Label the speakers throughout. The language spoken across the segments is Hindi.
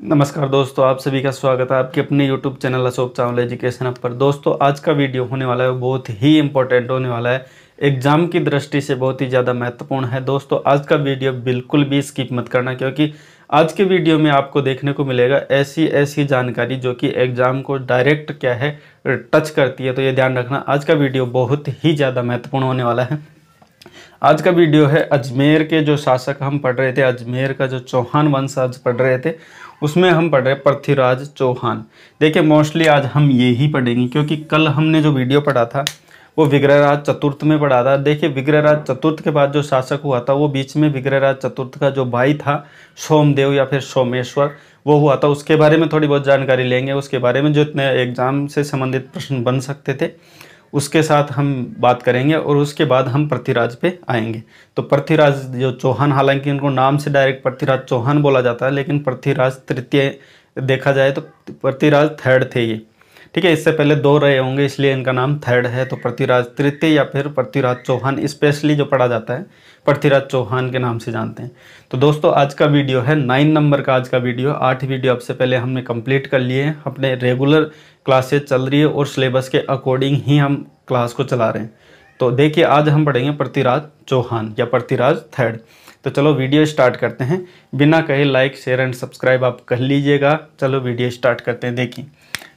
Speaker 1: नमस्कार दोस्तों, आप सभी का स्वागत है आपके अपने YouTube चैनल अशोक चावल एजुकेशन ऐप पर। दोस्तों, आज का वीडियो होने वाला है बहुत ही इंपॉर्टेंट होने वाला है, एग्जाम की दृष्टि से बहुत ही ज़्यादा महत्वपूर्ण है। दोस्तों, आज का वीडियो बिल्कुल भी स्किप मत करना, क्योंकि आज के वीडियो में आपको देखने को मिलेगा ऐसी जानकारी जो कि एग्जाम को डायरेक्ट क्या है टच करती है। तो ये ध्यान रखना, आज का वीडियो बहुत ही ज़्यादा महत्वपूर्ण होने वाला है। आज का वीडियो है अजमेर के जो शासक हम पढ़ रहे थे, अजमेर का जो चौहान वंश आज पढ़ रहे थे, उसमें हम पढ़ रहे पृथ्वीराज चौहान। देखिए, मोस्टली आज हम ये ही पढ़ेंगे, क्योंकि कल हमने जो वीडियो पढ़ा था वो विग्रहराज चतुर्थ में पढ़ा था। देखिए, विग्रहराज चतुर्थ के बाद जो शासक हुआ था वो बीच में विग्रहराज चतुर्थ का जो भाई था सोमदेव या फिर सोमेश्वर, वो हुआ था। उसके बारे में थोड़ी बहुत जानकारी लेंगे, उसके बारे में जो इतने एग्जाम से संबंधित प्रश्न बन सकते थे उसके साथ हम बात करेंगे, और उसके बाद हम पृथ्वीराज पे आएंगे। तो पृथ्वीराज जो चौहान, हालांकि इनको नाम से डायरेक्ट पृथ्वीराज चौहान बोला जाता है, लेकिन पृथ्वीराज तृतीय देखा जाए तो पृथ्वीराज थर्ड थे ये, ठीक है। इससे पहले दो रहे होंगे, इसलिए इनका नाम थर्ड है। तो पृथ्वीराज तृतीय या फिर पृथ्वीराज चौहान, स्पेशली जो पढ़ा जाता है पृथ्वीराज चौहान के नाम से जानते हैं। तो दोस्तों, आज का वीडियो है 9 नंबर का। आज का वीडियो 8 वीडियो अब से पहले हमने कंप्लीट कर लिए हैं। अपने रेगुलर क्लासेज चल रही है और सिलेबस के अकॉर्डिंग ही हम क्लास को चला रहे हैं। तो देखिए, आज हम पढ़ेंगे पृथ्वीराज चौहान या पृथ्वीराज थर्ड। तो चलो वीडियो स्टार्ट करते हैं। बिना कहे लाइक शेयर एंड सब्सक्राइब आप कर लीजिएगा। चलो वीडियो स्टार्ट करते हैं। देखिए,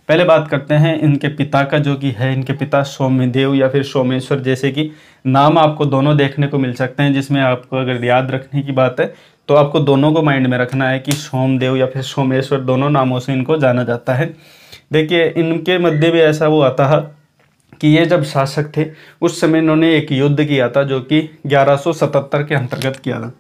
Speaker 1: पहले बात करते हैं इनके पिता का, जो कि है इनके पिता सोमदेव या फिर सोमेश्वर। जैसे कि नाम आपको दोनों देखने को मिल सकते हैं, जिसमें आपको अगर याद रखने की बात है तो आपको दोनों को माइंड में रखना है कि सोमदेव या फिर सोमेश्वर, दोनों नामों से इनको जाना जाता है। देखिए, इनके मध्य में ऐसा वो आता है कि ये जब शासक थे उस समय इन्होंने एक युद्ध किया था, जो कि 1177 के अंतर्गत किया था।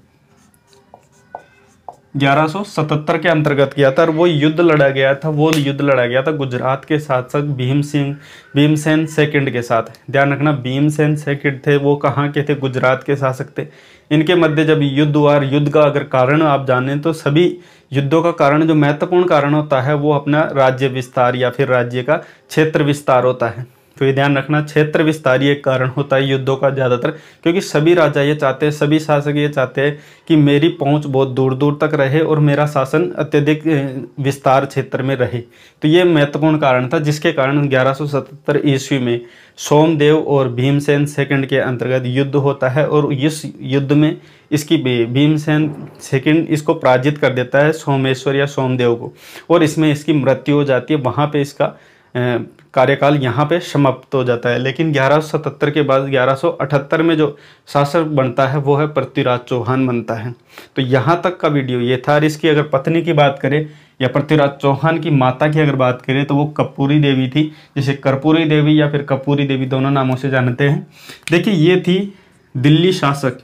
Speaker 1: 1177 के अंतर्गत किया था, और वो युद्ध लड़ा गया था गुजरात के शासक भीमसेन सेकंड के साथ। ध्यान रखना, भीमसेन सेकंड थे, वो कहाँ के थे? गुजरात के शासक थे। इनके मध्य जब युद्ध हुआ, युद्ध का अगर कारण आप जानें तो सभी युद्धों का कारण, जो महत्वपूर्ण कारण होता है, वो अपना राज्य विस्तार या फिर राज्य का क्षेत्र विस्तार होता है। तो ये ध्यान रखना, क्षेत्र विस्तार ये कारण होता है युद्धों का ज़्यादातर, क्योंकि सभी राजा ये चाहते हैं, सभी शासक ये चाहते हैं कि मेरी पहुंच बहुत दूर दूर तक रहे और मेरा शासन अत्यधिक विस्तार क्षेत्र में रहे। तो ये महत्वपूर्ण कारण था, जिसके कारण 1177 ईस्वी में सोमदेव और भीमसेन सेकंड के अंतर्गत युद्ध होता है, और इस युद्ध में इसकी भीमसेन सेकंड इसको पराजित कर देता है, सोमेश्वर या सोमदेव को, और इसमें इसकी मृत्यु हो जाती है। वहाँ पे इसका कार्यकाल यहाँ पे समाप्त हो जाता है। लेकिन 1177 के बाद 1178 में जो शासक बनता है वो है पृथ्वीराज चौहान बनता है। तो यहाँ तक का वीडियो ये था। और इसकी अगर पत्नी की बात करें या पृथ्वीराज चौहान की माता की अगर बात करें तो वो कर्पूरी देवी थी, जिसे कर्पूरी देवी या फिर कपूरी देवी दोनों नामों से जानते हैं। देखिए, ये थी दिल्ली शासक।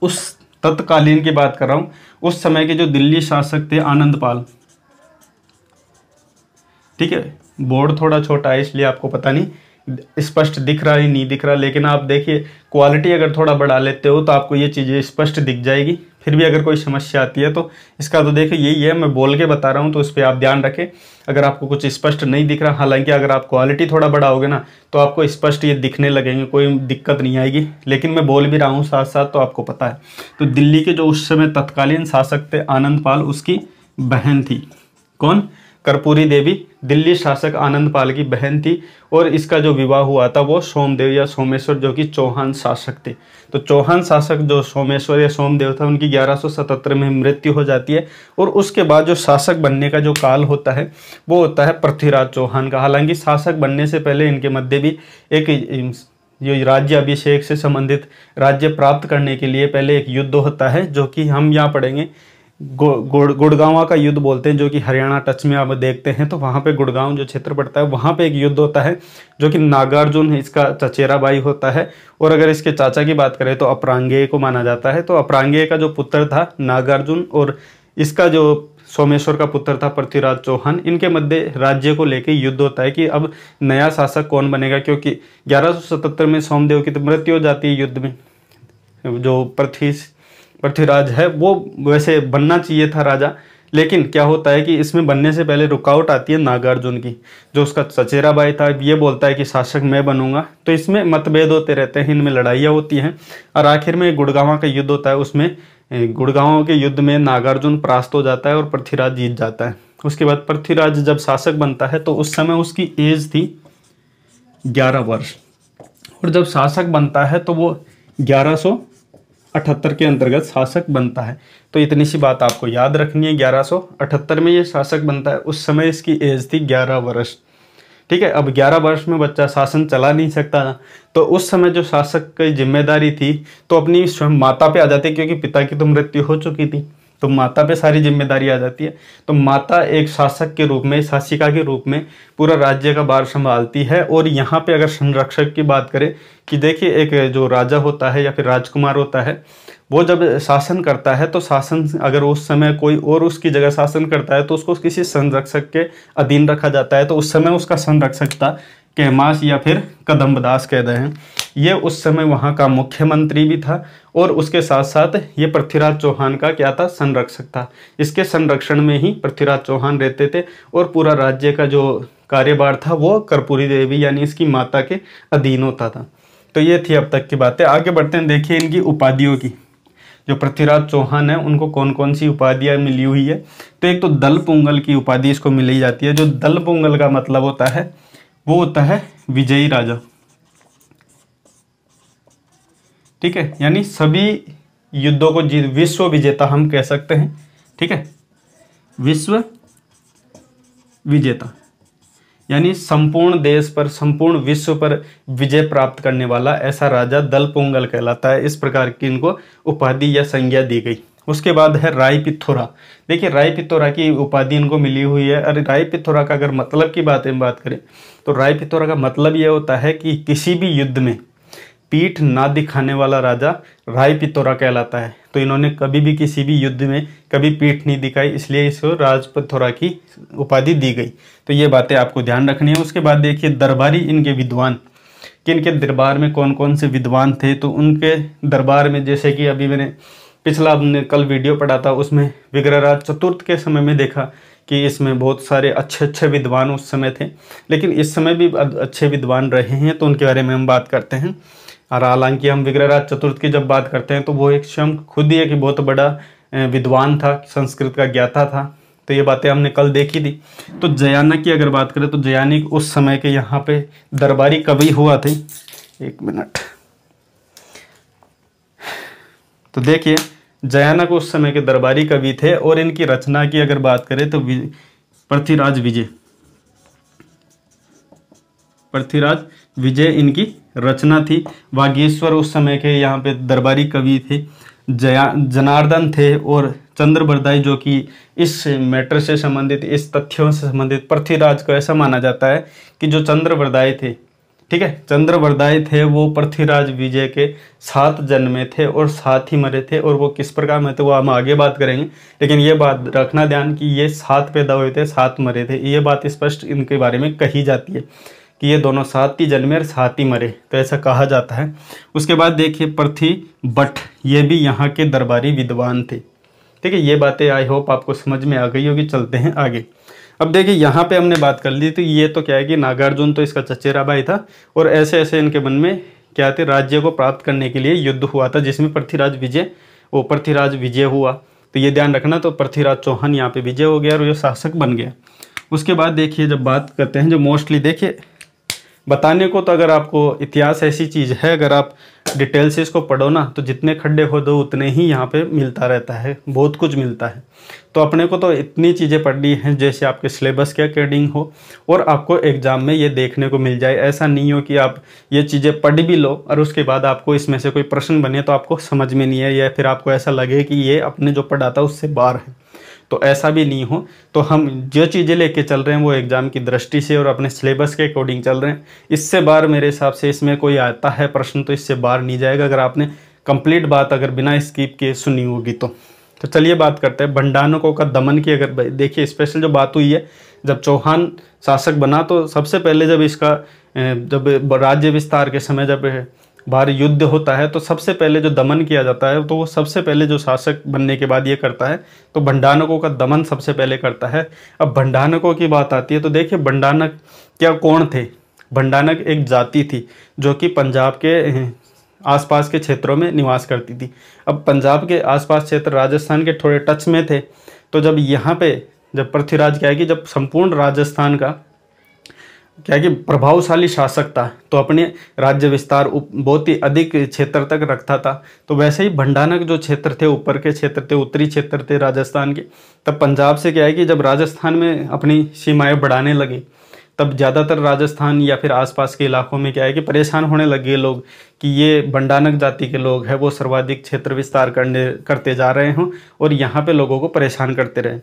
Speaker 1: उस तत्कालीन की बात कर रहा हूँ, उस समय के जो दिल्ली शासक थे आनंदपाल, ठीक है। बोर्ड थोड़ा छोटा है इसलिए आपको पता नहीं स्पष्ट दिख रहा है नहीं दिख रहा, लेकिन आप देखिए क्वालिटी अगर थोड़ा बढ़ा लेते हो तो आपको ये चीज़ें स्पष्ट दिख जाएगी। फिर भी अगर कोई समस्या आती है तो इसका तो देखिए यही है, मैं बोल के बता रहा हूँ, तो इस पर आप ध्यान रखें। अगर आपको कुछ स्पष्ट नहीं दिख रहा, हालांकि अगर आप क्वालिटी थोड़ा बढ़ाओगे ना तो आपको स्पष्ट ये दिखने लगेंगे, कोई दिक्कत नहीं आएगी। लेकिन मैं बोल भी रहा हूँ साथ साथ, तो आपको पता है। तो दिल्ली के जो उस समय तत्कालीन शासक थे आनंदपाल, उसकी बहन थी कौन? कर्पूरी देवी, दिल्ली शासक आनंदपाल की बहन थी। और इसका जो विवाह हुआ था वो सोमदेव या सोमेश्वर, जो कि चौहान शासक थे। तो चौहान शासक जो सोमेश्वर या सोमदेव था, उनकी 1177 में मृत्यु हो जाती है। और उसके बाद जो शासक बनने का जो काल होता है वो होता है पृथ्वीराज चौहान का। हालांकि शासक बनने से पहले इनके मध्य भी एक जो राज्य अभिषेक से संबंधित राज्य प्राप्त करने के लिए पहले एक युद्ध होता है, जो कि हम यहाँ पढ़ेंगे। गुड़गांव का युद्ध बोलते हैं, जो कि हरियाणा टच में आप देखते हैं। तो वहाँ पे गुड़गांव जो क्षेत्र पड़ता है, वहाँ पे एक युद्ध होता है, जो कि नागार्जुन इसका चचेरा भाई होता है। और अगर इसके चाचा की बात करें तो अपरांगेय को माना जाता है। तो अपरांगेय का जो पुत्र था नागार्जुन, और इसका जो सोमेश्वर का पुत्र था पृथ्वीराज चौहान, इनके मध्य राज्य को लेकर युद्ध होता है कि अब नया शासक कौन बनेगा। क्योंकि 1177 में सोमदेव की तो मृत्यु हो जाती है युद्ध में। जो पृथ्वीराज है वो वैसे बनना चाहिए था राजा, लेकिन क्या होता है कि इसमें बनने से पहले रुकावट आती है नागार्जुन की। जो उसका चचेरा भाई था ये बोलता है कि शासक मैं बनूंगा। तो इसमें मतभेद होते रहते हैं, इनमें लड़ाइयाँ होती हैं, और आखिर में गुड़गांव का युद्ध होता है। उसमें गुड़गांव के युद्ध में नागार्जुन परास्त हो जाता है और पृथ्वीराज जीत जाता है। उसके बाद पृथ्वीराज जब शासक बनता है तो उस समय उसकी एज थी 11 वर्ष, और जब शासक बनता है तो वो 1178 के अंतर्गत शासक बनता है। तो इतनी सी बात आपको याद रखनी है, 1178 में ये शासक बनता है। उस समय इसकी एज थी 11 वर्ष। ठीक है, अब 11 वर्ष में बच्चा शासन चला नहीं सकता था, तो उस समय जो शासक की जिम्मेदारी थी तो अपनी स्वयं माता पे आ जाती, क्योंकि पिता की तो मृत्यु हो चुकी थी, तो माता पे सारी जिम्मेदारी आ जाती है। तो माता एक शासक के रूप में, शासिका के रूप में पूरा राज्य का भार संभालती है। और यहाँ पे अगर संरक्षक की बात करें कि देखिए, एक जो राजा होता है या फिर राजकुमार होता है, वो जब शासन करता है तो शासन अगर उस समय कोई और उसकी जगह शासन करता है तो उसको किसी संरक्षक के अधीन रखा जाता है। तो उस समय उसका संरक्षक था कैमास या फिर कदम्बदास कहते हैं। ये उस समय वहाँ का मुख्यमंत्री भी था और उसके साथ साथ ये पृथ्वीराज चौहान का क्या था, संरक्षक था। इसके संरक्षण में ही पृथ्वीराज चौहान रहते थे और पूरा राज्य का जो कार्यभार था वो कर्पूरी देवी यानी इसकी माता के अधीन होता था। तो ये थी अब तक की बातें। आगे बढ़ते हैं, देखिए इनकी उपाधियों की। जो पृथ्वीराज चौहान है उनको कौन कौन सी उपाधियाँ मिली हुई है। तो एक तो दल पुंगल की उपाधि इसको मिली जाती है। जो दल पुंगल का मतलब होता है वो होता है विजयी राजा। ठीक है, यानी सभी युद्धों को जीत, विश्व विजेता हम कह सकते हैं। ठीक है, विश्व विजेता यानी संपूर्ण देश पर, संपूर्ण विश्व पर विजय प्राप्त करने वाला ऐसा राजा दल पुंगल कहलाता है। इस प्रकार की इनको उपाधि या संज्ञा दी गई। उसके बाद है राय पिथोरा। देखिए राय पिथोरा की उपाधि इनको मिली हुई है। अरे राय पिथोरा का अगर मतलब की बात करें तो राय पिथोरा का मतलब यह होता है कि किसी भी युद्ध में पीठ ना दिखाने वाला राजा राय पिथोरा कहलाता है। तो इन्होंने कभी भी किसी भी युद्ध में कभी पीठ नहीं दिखाई, इसलिए इसको राज पिथोरा की उपाधि दी गई। तो ये बातें आपको ध्यान रखनी है। उसके बाद देखिए दरबारी इनके विद्वान, कि इनके दरबार में कौन कौन से विद्वान थे। तो उनके दरबार में जैसे कि अभी मैंने पिछला हमने कल वीडियो पढ़ा था, उसमें विग्रहराज चतुर्थ के समय में देखा कि इसमें बहुत सारे अच्छे अच्छे विद्वान उस समय थे, लेकिन इस समय भी अच्छे विद्वान रहे हैं, तो उनके बारे में हम बात करते हैं। और हालांकि हम विग्रहराज चतुर्थ की जब बात करते हैं तो वो एक स्वयं खुद ही एक बहुत बड़ा विद्वान था, संस्कृत का ज्ञाता था। तो ये बातें हमने कल देखी थी। तो जयानक की अगर बात करें तो जयानक उस समय के यहाँ पे दरबारी कवि हुआ थे। एक मिनट, तो देखिए जयानक उस समय के दरबारी कवि थे और इनकी रचना की अगर बात करें तो पृथ्वीराज विजय इनकी रचना थी। वागीश्वर उस समय के यहाँ पे दरबारी कवि थे। जनार्दन थे और चंद्रबरदाई, जो कि इस मैटर से संबंधित, इस तथ्यों से संबंधित पृथ्वीराज को ऐसा माना जाता है कि जो चंद्रबरदाई थे, ठीक है, चंद्रबरदाई थे, वो पृथ्वीराज विजय के 7 जन्मे थे और 7 ही मरे थे। और वो किस प्रकार में थे वो हम आगे बात करेंगे, लेकिन ये बात रखना ध्यान कि ये 7 पैदा हुए थे, 7 मरे थे। ये बात स्पष्ट इनके बारे में कही जाती है कि ये दोनों 7 ही जन्मे और 7 ही मरे, तो ऐसा कहा जाता है। उसके बाद देखिए पृथ्वी बट, ये भी यहाँ के दरबारी विद्वान थे। ठीक है, ये बातें आई होप आपको समझ में आ गई होगी। चलते हैं आगे। अब देखिए यहाँ पे हमने बात कर ली, तो ये तो क्या है कि नागार्जुन तो इसका चचेरा भाई था और ऐसे ऐसे इनके मन में क्या थे, राज्य को प्राप्त करने के लिए युद्ध हुआ था जिसमें पृथ्वीराज विजय हुआ। तो ये ध्यान रखना। तो पृथ्वीराज चौहान यहाँ पे विजय हो गया और ये शासक बन गया। उसके बाद देखिए जब बात करते हैं, जो मोस्टली देखिए बताने को, तो अगर आपको इतिहास ऐसी चीज़ है, अगर आप डिटेल से इसको पढ़ो ना तो जितने खड्डे हो दो उतने ही यहाँ पे मिलता रहता है, बहुत कुछ मिलता है। तो अपने को तो इतनी चीज़ें पढ़नी हैं जैसे आपके सिलेबस के अकॉर्डिंग हो और आपको एग्जाम में ये देखने को मिल जाए। ऐसा नहीं हो कि आप ये चीज़ें पढ़ भी लो और उसके बाद आपको इसमें से कोई प्रश्न बने तो आपको समझ में नहीं है, या फिर आपको ऐसा लगे कि ये अपने जो पढ़ा था उससे बाहर है। तो ऐसा भी नहीं हो। तो हम जो चीज़ें लेके चल रहे हैं वो एग्ज़ाम की दृष्टि से और अपने सिलेबस के अकॉर्डिंग चल रहे हैं। इससे बाहर मेरे हिसाब से इसमें कोई आता है प्रश्न तो इससे बाहर नहीं जाएगा, अगर आपने कंप्लीट बात अगर बिना स्किप के सुनी होगी तो। चलिए बात करते हैं भंडारकों का दमन की। अगर देखिए स्पेशल जो बात हुई है, जब चौहान शासक बना तो सबसे पहले जब राज्य विस्तार के समय जब बाहर युद्ध होता है तो सबसे पहले जो दमन किया जाता है तो वो सबसे पहले जो शासक बनने के बाद ये करता है, तो भंडारकों का दमन सबसे पहले करता है। अब भंडारकों की बात आती है तो देखिए भंडारक क्या कौन थे। भंडारक एक जाति थी जो कि पंजाब के आसपास के क्षेत्रों में निवास करती थी। अब पंजाब के आसपास क्षेत्र राजस्थान के थोड़े टच में थे, तो जब यहाँ पे जब पृथ्वीराज क्या है कि जब संपूर्ण राजस्थान का क्या है कि प्रभावशाली शासक था, तो अपने राज्य विस्तार बहुत ही अधिक क्षेत्र तक रखता था। तो वैसे ही भंडानक जो क्षेत्र थे, ऊपर के क्षेत्र थे, उत्तरी क्षेत्र थे राजस्थान के, तब पंजाब से क्या है कि जब राजस्थान में अपनी सीमाएं बढ़ाने लगे, तब ज़्यादातर राजस्थान या फिर आसपास के इलाकों में क्या है कि परेशान होने लगे लोग कि ये भंडानक जाति के लोग हैं, वो सर्वाधिक क्षेत्र विस्तार करते जा रहे हों और यहाँ पे लोगों को परेशान करते रहे।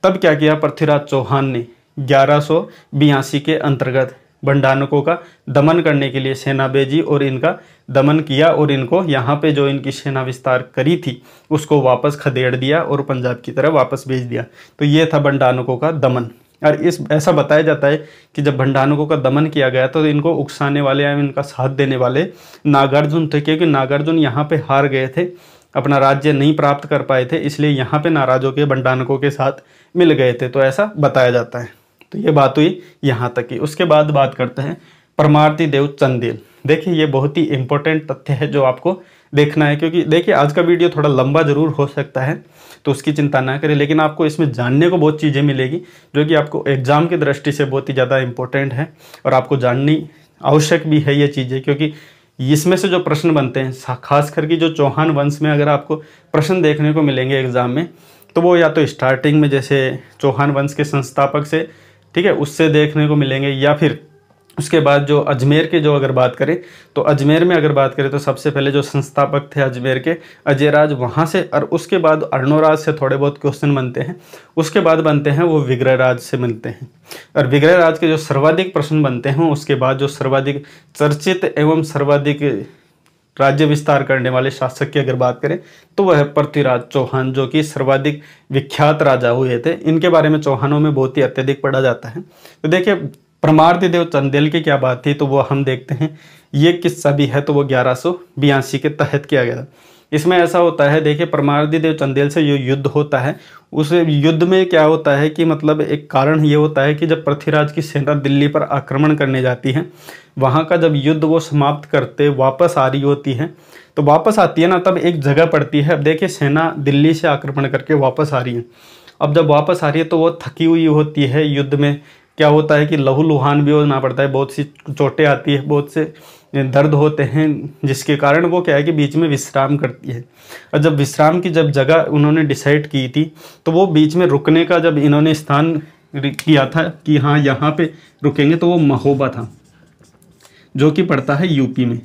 Speaker 1: तब क्या किया पृथ्वीराज चौहान ने 1182 के अंतर्गत भंडानकों का दमन करने के लिए सेना भेजी और इनका दमन किया और इनको यहाँ पे जो इनकी सेना विस्तार करी थी उसको वापस खदेड़ दिया और पंजाब की तरफ वापस भेज दिया। तो ये था भंडानकों का दमन। और ऐसा बताया जाता है कि जब भंडानकों का दमन किया गया तो इनको उकसाने वाले या इनका साथ देने वाले नागार्जुन थे, क्योंकि नागार्जुन यहाँ पे हार गए थे, अपना राज्य नहीं प्राप्त कर पाए थे, इसलिए यहाँ पे नाराज होकर भंडानकों के साथ मिल गए थे। तो ऐसा बताया जाता है। तो ये बात हुई यहाँ तक की। उसके बाद बात करते हैं परमार्दी देव चंदेल। देखिए ये बहुत ही इंपॉर्टेंट तथ्य है जो आपको देखना है, क्योंकि देखिए आज का वीडियो थोड़ा लंबा जरूर हो सकता है, तो उसकी चिंता ना करें, लेकिन आपको इसमें जानने को बहुत चीज़ें मिलेगी जो कि आपको एग्जाम की दृष्टि से बहुत ही ज़्यादा इंपॉर्टेंट है और आपको जाननी आवश्यक भी है ये चीज़ें, क्योंकि इसमें से जो प्रश्न बनते हैं खास करके जो चौहान वंश में अगर आपको प्रश्न देखने को मिलेंगे एग्जाम में, तो वो या तो स्टार्टिंग में जैसे चौहान वंश के संस्थापक से, ठीक है, उससे देखने को मिलेंगे, या फिर उसके बाद जो अजमेर के जो अगर बात करें तो अजमेर में अगर बात करें तो सबसे पहले जो संस्थापक थे अजमेर के अजयराज, वहाँ से, और उसके बाद अर्णोराज से थोड़े बहुत क्वेश्चन बनते हैं। उसके बाद बनते हैं वो विग्रहराज से बनते हैं, और विग्रहराज के जो सर्वाधिक प्रश्न बनते हैं उसके बाद जो सर्वाधिक चर्चित एवं सर्वाधिक राज्य विस्तार करने वाले शासक की अगर बात करें तो वह है पृथ्वीराज चौहान, जो कि सर्वाधिक विख्यात राजा हुए थे। इनके बारे में चौहानों में बहुत ही अत्यधिक पढ़ा जाता है। तो देखिए परमार्दी देव चंदेल की क्या बात थी, तो वो हम देखते हैं। ये किस्सा भी है तो वो 1182 के तहत किया गया था। इसमें ऐसा होता है, देखिए परमार्दी देव चंदेल से जो युद्ध होता है, उस युद्ध में क्या होता है कि मतलब एक कारण ये होता है कि जब पृथ्वीराज की सेना दिल्ली पर आक्रमण करने जाती है, वहाँ का जब युद्ध वो समाप्त करते वापस आ रही होती है, तो वापस आती है ना, तब एक जगह पड़ती है। अब देखिए सेना दिल्ली से आक्रमण करके वापस आ रही है, अब जब वापस आ रही है तो वो थकी हुई होती है। युद्ध में क्या होता है कि लहूलुहान भी होना पड़ता है, बहुत सी चोटें आती है, बहुत से दर्द होते हैं, जिसके कारण वो क्या है कि बीच में विश्राम करती है। और जब विश्राम की जब जगह उन्होंने डिसाइड की थी, तो वो बीच में रुकने का जब इन्होंने स्थान किया था कि हाँ यहाँ पे रुकेंगे, तो वो महोबा था जो कि पड़ता है यूपी में।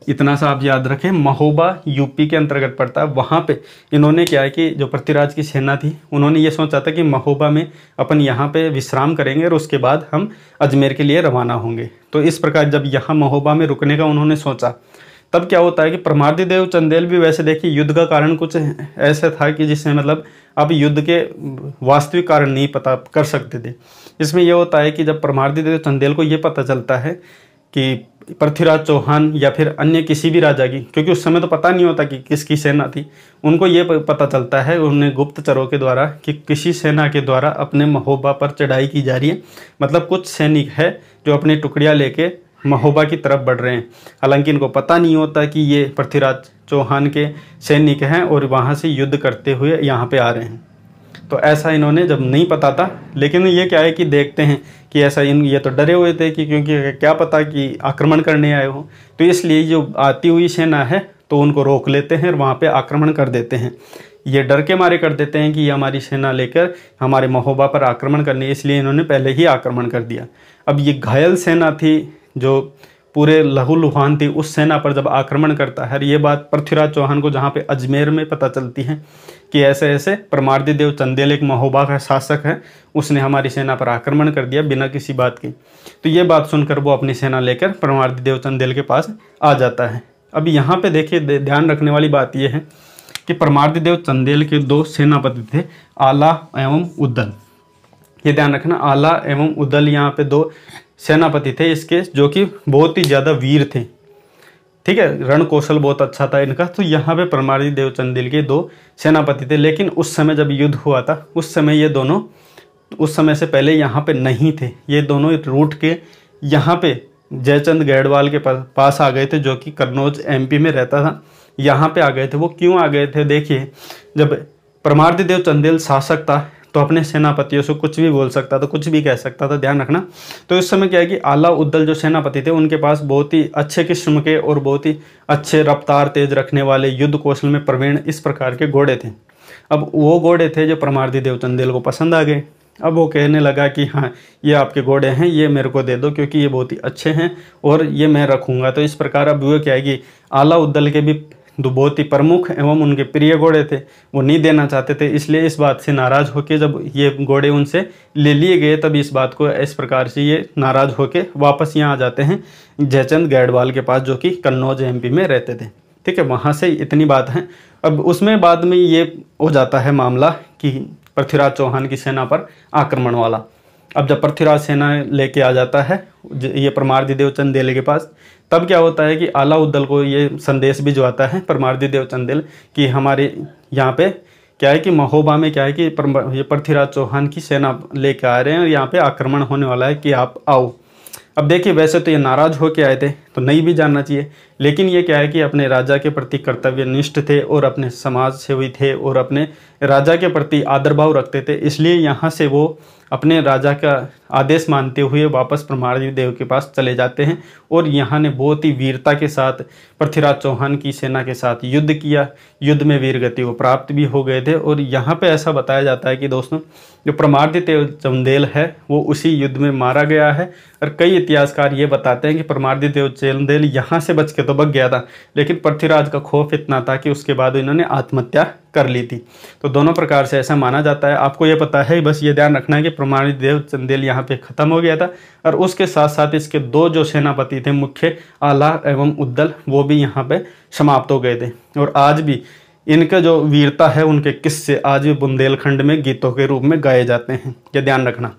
Speaker 1: इतना सा आप याद रखें, महोबा यूपी के अंतर्गत पड़ता है। वहाँ पे इन्होंने क्या है कि जो पृथ्वीराज की सेना थी उन्होंने ये सोचा था कि महोबा में अपन यहाँ पे विश्राम करेंगे और उसके बाद हम अजमेर के लिए रवाना होंगे। तो इस प्रकार जब यहाँ महोबा में रुकने का उन्होंने सोचा, तब क्या होता है कि परमार्दी देव चंदेल भी वैसे देखिए युद्ध का कारण कुछ ऐसा था कि जिसमें मतलब आप युद्ध के वास्तविक कारण नहीं पता कर सकते थे। इसमें यह होता है कि जब परमार्दी देव चंदेल को ये पता चलता है कि पृथ्वीराज चौहान या फिर अन्य किसी भी राजा की, क्योंकि उस समय तो पता नहीं होता कि किसकी सेना थी, उनको ये पता चलता है उन्हें गुप्तचरों के द्वारा कि किसी सेना के द्वारा अपने महोबा पर चढ़ाई की जा रही है। मतलब कुछ सैनिक है जो अपनी टुकड़ियाँ लेके महोबा की तरफ बढ़ रहे हैं। हालांकि इनको पता नहीं होता कि ये पृथ्वीराज चौहान के सैनिक हैं और वहाँ से युद्ध करते हुए यहाँ पे आ रहे हैं। तो ऐसा इन्होंने जब नहीं पता था, लेकिन ये क्या है कि देखते हैं कि ऐसा ये तो डरे हुए थे कि क्योंकि क्या पता कि आक्रमण करने आए हो, तो इसलिए जो आती हुई सेना है तो उनको रोक लेते हैं और वहाँ पे आक्रमण कर देते हैं। ये डर के मारे कर देते हैं कि ये हमारी सेना लेकर हमारे महोबा पर आक्रमण करनी है, इसलिए इन्होंने पहले ही आक्रमण कर दिया। अब ये घायल सेना थी जो पूरे लहूलुहान थी, उस सेना पर जब आक्रमण करता है, ये बात पृथ्वीराज चौहान को जहाँ पे अजमेर में पता चलती है कि ऐसे ऐसे परमार्दी देव चंदेल एक महोबा का शासक है, उसने हमारी सेना पर आक्रमण कर दिया बिना किसी बात के। तो ये बात सुनकर वो अपनी सेना लेकर परमार्दी देव चंदेल के पास आ जाता है। अब यहाँ पे देखिए ध्यान रखने वाली बात यह है कि परमार्दी देव चंदेल के दो सेनापति थे, आला एवं उद्दल। ये ध्यान रखना, आला एवं उद्दल यहाँ पे दो सेनापति थे इसके, जो कि बहुत ही ज़्यादा वीर थे। ठीक है, रण कौशल बहुत अच्छा था इनका। तो यहाँ पे परमार्दी देव चंदेल के दो सेनापति थे, लेकिन उस समय जब युद्ध हुआ था उस समय ये दोनों उस समय से पहले यहाँ पे नहीं थे। ये दोनों रूट के यहाँ पे जयचंद गैडवाल के पास आ गए थे, जो कि कन्नौज एमपी में रहता था। यहाँ पे आ गए थे। वो क्यों आ गए थे? देखिए, जब परमार्दी चंदेल शासक था तो अपने सेनापतियों से कुछ भी बोल सकता था, कुछ भी कह सकता था, ध्यान रखना। तो इस समय क्या है कि आला उद्दल जो सेनापति थे, उनके पास बहुत ही अच्छे किस्म के और बहुत ही अच्छे रफ्तार तेज रखने वाले, युद्ध कौशल में प्रवीण इस प्रकार के घोड़े थे। अब वो घोड़े थे जो परमार्दी चंदेल को पसंद आ गए। अब वो कहने लगा कि हाँ, ये आपके घोड़े हैं, ये मेरे को दे दो क्योंकि ये बहुत ही अच्छे हैं और ये मैं रखूँगा। तो इस प्रकार अब वो क्या है कि आला उद्दल के भी बहुत ही प्रमुख एवं उनके प्रिय घोड़े थे, वो नहीं देना चाहते थे। इसलिए इस बात से नाराज होकर जब ये घोड़े उनसे ले लिए गए, तब इस बात को इस प्रकार से ये नाराज होकर वापस यहाँ आ जाते हैं जयचंद गैडवाल के पास, जो कि कन्नौज एमपी में रहते थे। ठीक है, वहाँ से इतनी बात है। अब उसमें बाद में ये हो जाता है मामला कि पृथ्वीराज चौहान की सेना पर आक्रमण वाला। अब जब पृथ्वीराज सेना लेके आ जाता है ये परमार्दी चंदेल के पास, तब क्या होता है कि आला उद्दल को ये संदेश भिजवाता है परमार्दी चंदेल कि हमारे यहाँ पे क्या है कि महोबा में क्या है कि ये पृथ्वीराज चौहान की सेना लेके आ रहे हैं और यहाँ पे आक्रमण होने वाला है कि आप आओ। अब देखिए, वैसे तो ये नाराज होके आए थे तो नहीं भी जानना चाहिए, लेकिन ये क्या है कि अपने राजा के प्रति कर्तव्यनिष्ठ थे और अपने समाज सेवी थे और अपने राजा के प्रति आदर भाव रखते थे। इसलिए यहाँ से वो अपने राजा का आदेश मानते हुए वापस परमार्दी देव के पास चले जाते हैं और यहाँ ने बहुत ही वीरता के साथ पृथ्वीराज चौहान की सेना के साथ युद्ध किया। युद्ध में वीर गति को प्राप्त भी हो गए थे। और यहाँ पे ऐसा बताया जाता है कि दोस्तों, जो परमार्दी चंदेल है वो उसी युद्ध में मारा गया है। और कई इतिहासकार ये बताते हैं कि परमार्दी चंदेल यहाँ से बच के तो बच गया था, लेकिन पृथ्वीराज का खौफ इतना था कि उसके बाद इन्होंने आत्महत्या कर ली थी। तो दोनों प्रकार से ऐसा माना जाता है। आपको ये पता है, बस ये ध्यान रखना है कि परमार्दी चंदेल यहाँ पे खत्म हो गया था और उसके साथ साथ इसके दो जो सेनापति थे मुख्य, आला एवं उद्दल, वो भी यहाँ पे समाप्त हो गए थे। और आज भी इनका जो वीरता है, उनके किस्से आज भी बुंदेलखंड में गीतों के रूप में गाए जाते हैं, ये ध्यान रखना।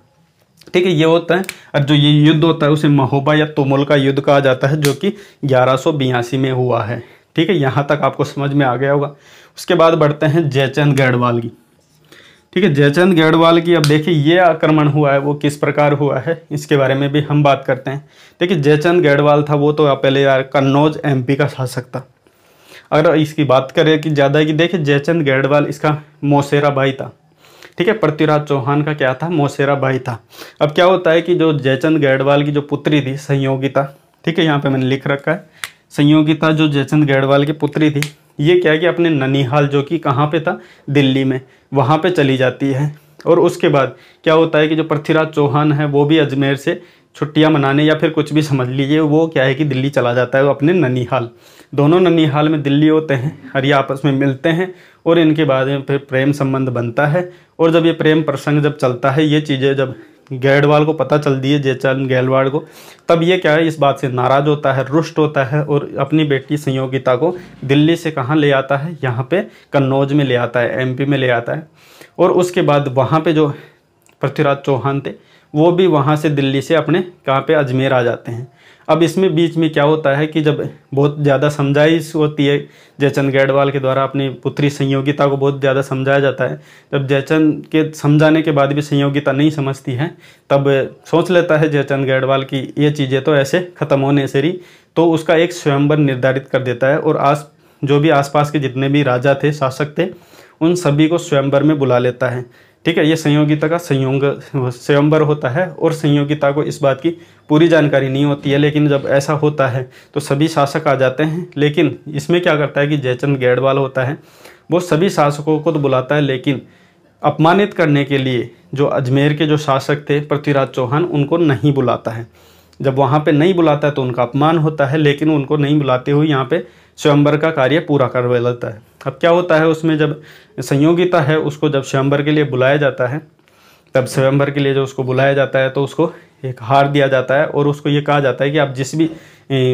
Speaker 1: ठीक है, ये होता है। और जो ये युद्ध होता है उसे महोबा या तुमुल का युद्ध कहा जाता है, जो कि 1182 में हुआ है। ठीक है, यहाँ तक आपको समझ में आ गया होगा। उसके बाद बढ़ते हैं जयचंद गैडवाल की। ठीक है, जयचंद गैडवाल की अब देखिए ये आक्रमण हुआ है वो किस प्रकार हुआ है, इसके बारे में भी हम बात करते हैं। देखिए, जयचंद गैडवाल था वो तो पहले यार कन्नौज एमपी का शासक था। अगर इसकी बात करें कि ज़्यादा की, देखिए जयचंद गैडवाल इसका मौसेरा भाई था। ठीक है, पृथ्वीराज चौहान का क्या था? मौसेरा भाई था। अब क्या होता है कि जो जयचंद गैडवाल की जो पुत्री थी संयोगिता, ठीक है यहाँ पे मैंने लिख रखा है, संयोगिता जो जयचंद गैडवाल की पुत्री थी, ये क्या है कि अपने ननिहाल, जो कि कहाँ पे था? दिल्ली में, वहाँ पे चली जाती है। और उसके बाद क्या होता है कि जो पृथ्वीराज चौहान है वो भी अजमेर से छुट्टियां मनाने या फिर कुछ भी समझ लीजिए, वो क्या है कि दिल्ली चला जाता है, वो अपने ननिहाल। दोनों ननिहाल में दिल्ली होते हैं और ये आपस में मिलते हैं और इनके बाद में फिर प्रेम संबंध बनता है। और जब ये प्रेम प्रसंग जब चलता है, ये चीज़ें जब गैडवाल को पता चलती है, जयचंद गैडवाल को, तब ये क्या है इस बात से नाराज होता है, रुष्ट होता है और अपनी बेटी संयोगिता को दिल्ली से कहाँ ले आता है? यहाँ पे कन्नौज में ले आता है, एमपी में ले आता है। और उसके बाद वहाँ पे जो पृथ्वीराज चौहान थे वो भी वहाँ से दिल्ली से अपने कहाँ पे? अजमेर आ जाते हैं। अब इसमें बीच में क्या होता है कि जब बहुत ज़्यादा समझाइश होती है जयचंद गैडवाल के द्वारा, अपनी पुत्री संयोगिता को बहुत ज़्यादा समझाया जाता है। जब जयचंद के समझाने के बाद भी संयोगिता नहीं समझती है, तब सोच लेता है जयचंद गैडवाल की ये चीज़ें तो ऐसे ख़त्म होने से रही, तो उसका एक स्वयंवर निर्धारित कर देता है और जो भी आसपास के जितने भी राजा थे, शासक थे, उन सभी को स्वयंवर में बुला लेता है। ठीक है, ये संयोगिता का स्वयंवर होता है और संयोगिता को इस बात की पूरी जानकारी नहीं होती है, लेकिन जब ऐसा होता है तो सभी शासक आ जाते हैं। लेकिन इसमें क्या करता है कि जयचंद गैडवाल होता है वो सभी शासकों को तो बुलाता है, लेकिन अपमानित करने के लिए जो अजमेर के जो शासक थे पृथ्वीराज चौहान, उनको नहीं बुलाता है। जब वहाँ पे नहीं बुलाता है तो उनका अपमान होता है, लेकिन उनको नहीं बुलाते हुए यहाँ पे स्वयंवर का कार्य पूरा करवा लेता है। अब क्या होता है उसमें, जब संयोगिता है उसको जब स्वयंवर के लिए बुलाया जाता है, तब स्वयंवर के लिए जो उसको बुलाया जाता है तो उसको एक हार दिया जाता है और उसको ये कहा जाता है कि आप जिस भी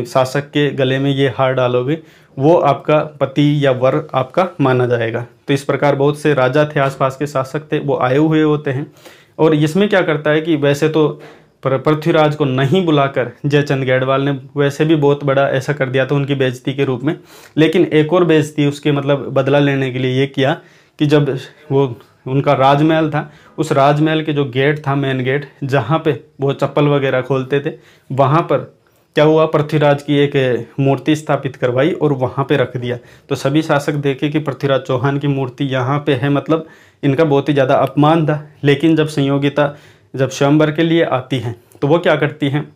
Speaker 1: शासक के गले में ये हार डालोगे वो आपका पति या वर आपका माना जाएगा। तो इस प्रकार बहुत से राजा थे, आसपास के शासक थे, वो आए हुए होते हैं। और इसमें क्या करता है कि वैसे तो पृथ्वीराज को नहीं बुलाकर जयचंद गैडवाल ने वैसे भी बहुत बड़ा ऐसा कर दिया था उनकी बेइज्जती के रूप में, लेकिन एक और बेइज्जती उसके मतलब बदला लेने के लिए ये किया कि जब वो उनका राजमहल था, उस राजमहल के जो गेट था, मेन गेट, जहाँ पे वो चप्पल वगैरह खोलते थे, वहाँ पर क्या हुआ, पृथ्वीराज की एक मूर्ति स्थापित करवाई और वहाँ पे रख दिया। तो सभी शासक देखे कि पृथ्वीराज चौहान की मूर्ति यहाँ पे है, मतलब इनका बहुत ही ज़्यादा अपमान था। लेकिन जब संयोगिता जब स्वयंवर के लिए आती हैं तो वो क्या करती हैं,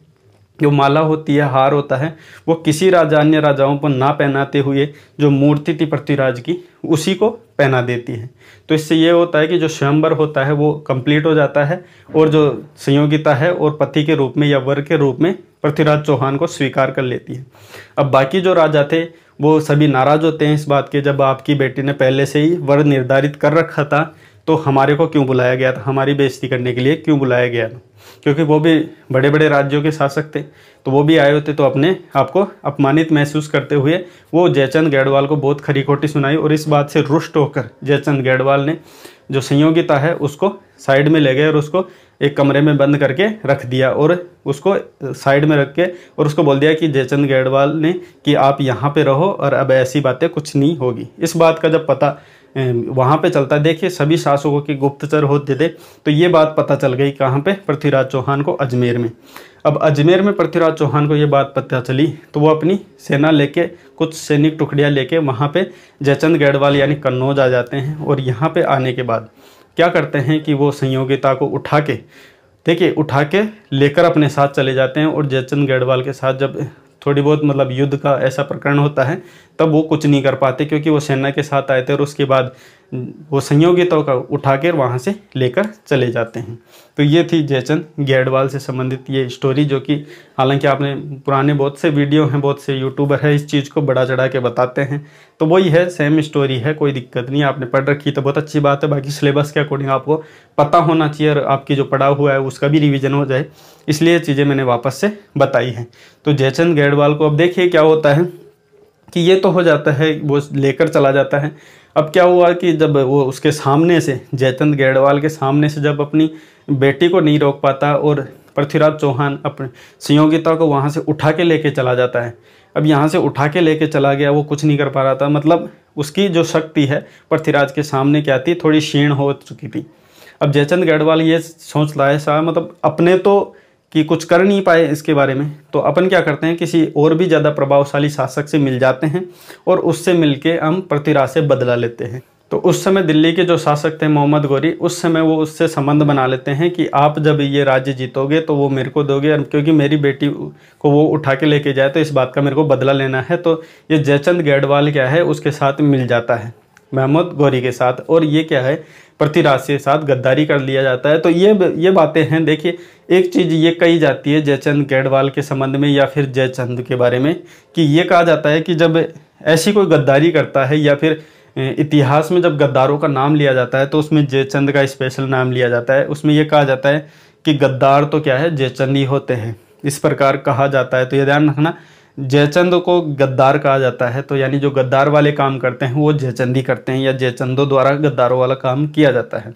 Speaker 1: जो माला होती है, हार होता है, वो किसी राजा अन्य राजाओं पर ना पहनाते हुए जो मूर्ति थी पृथ्वीराज की उसी को पहना देती है। तो इससे ये होता है कि जो स्वयंवर होता है वो कंप्लीट हो जाता है और जो संयोगिता है और पति के रूप में या वर के रूप में पृथ्वीराज चौहान को स्वीकार कर लेती है। अब बाकी जो राजा थे वो सभी नाराज होते हैं इस बात के, जब आपकी बेटी ने पहले से ही वर निर्धारित कर रखा था तो हमारे को क्यों बुलाया गया था, हमारी बेइज्जती करने के लिए क्यों बुलाया गया था। क्योंकि वो भी बड़े बड़े राज्यों के शासक थे तो वो भी आए होते, तो अपने आपको अपमानित महसूस करते हुए वो जयचंद गैडवाल को बहुत खरी खोटी सुनाई। और इस बात से रुष्ट होकर जयचंद गैडवाल ने जो संयोगिता है उसको साइड में ले गए और उसको एक कमरे में बंद करके रख दिया और उसको साइड में रख के और उसको बोल दिया कि जयचंद गैडवाल ने कि आप यहाँ पे रहो और अब ऐसी बातें कुछ नहीं होगी। इस बात का जब पता वहाँ पे चलता, देखिए सभी शासकों के गुप्तचर होते थे, तो ये बात पता चल गई कहाँ पे, पृथ्वीराज चौहान को अजमेर में। अब अजमेर में पृथ्वीराज चौहान को ये बात पता चली तो वो अपनी सेना लेके, कुछ सैनिक टुकड़ियाँ लेके वहाँ पे जयचंद गैडवाल यानी कन्नौज आ जाते हैं। और यहाँ पे आने के बाद क्या करते हैं कि वो संयोगिता को उठा के, देखिए उठा के लेकर अपने साथ चले जाते हैं। और जयचंद गैडवाल के साथ जब थोड़ी बहुत मतलब युद्ध का ऐसा प्रकरण होता है तब वो कुछ नहीं कर पाते क्योंकि वो सेना के साथ आए थे और उसके बाद वो संयोगिता का उठा कर वहाँ से लेकर चले जाते हैं। तो ये थी जयचंद गैडवाल से संबंधित ये स्टोरी, जो कि हालांकि आपने पुराने बहुत से वीडियो हैं, बहुत से यूट्यूबर है इस चीज़ को बढ़ा चढ़ा के बताते हैं, तो वही है, सेम स्टोरी है, कोई दिक्कत नहीं। आपने पढ़ रखी तो बहुत अच्छी बात है। बाकी सिलेबस के अकॉर्डिंग आपको पता होना चाहिए और आपकी जो पढ़ा हुआ है उसका भी रिविजन हो जाए, इसलिए चीज़ें मैंने वापस से बताई हैं। तो जयचंद गैडवाल को अब देखिए क्या होता है कि ये तो हो जाता है, वो लेकर चला जाता है। अब क्या हुआ कि जब वो उसके सामने से, जयचंद गैडवाल के सामने से जब अपनी बेटी को नहीं रोक पाता और पृथ्वीराज चौहान अपने संयोगिता को वहाँ से उठा के लेके चला जाता है। अब यहाँ से उठा के लेके चला गया, वो कुछ नहीं कर पा रहा था, मतलब उसकी जो शक्ति है पृथ्वीराज के सामने क्या थी, थोड़ी क्षीण हो चुकी थी। अब जयचंद गैडवाल ये सोच रहा है साहब, मतलब अपने तो कि कुछ कर नहीं पाए इसके बारे में, तो अपन क्या करते हैं किसी और भी ज़्यादा प्रभावशाली शासक से मिल जाते हैं और उससे मिलके हम पृथ्वीराज से बदला लेते हैं। तो उस समय दिल्ली के जो शासक थे मोहम्मद गौरी, उस समय वो उससे संबंध बना लेते हैं कि आप जब ये राज्य जीतोगे तो वो मेरे को दोगे, क्योंकि मेरी बेटी को वो उठा के लेके जाए तो इस बात का मेरे को बदला लेना है। तो ये जयचंद गैडवाल क्या है, उसके साथ मिल जाता है मोहम्मद गौरी के साथ, और ये क्या है, पृथ्वीराज के साथ गद्दारी कर लिया जाता है। तो ये बातें हैं। देखिए एक चीज़ ये कही जाती है जयचंद गैडवाल के संबंध में या फिर जयचंद के बारे में कि ये कहा जाता है कि जब ऐसी कोई गद्दारी करता है या फिर इतिहास में जब गद्दारों का नाम लिया जाता है तो उसमें जयचंद का स्पेशल नाम लिया जाता है। उसमें ये कहा जाता है कि गद्दार तो क्या है, जयचंद ही होते हैं, इस प्रकार कहा जाता है। तो ये ध्यान रखना, जयचंद को गद्दार कहा जाता है, तो यानी जो गद्दार वाले काम करते हैं वो जयचंद ही करते हैं या जयचंदों द्वारा गद्दारों वाला काम किया जाता है।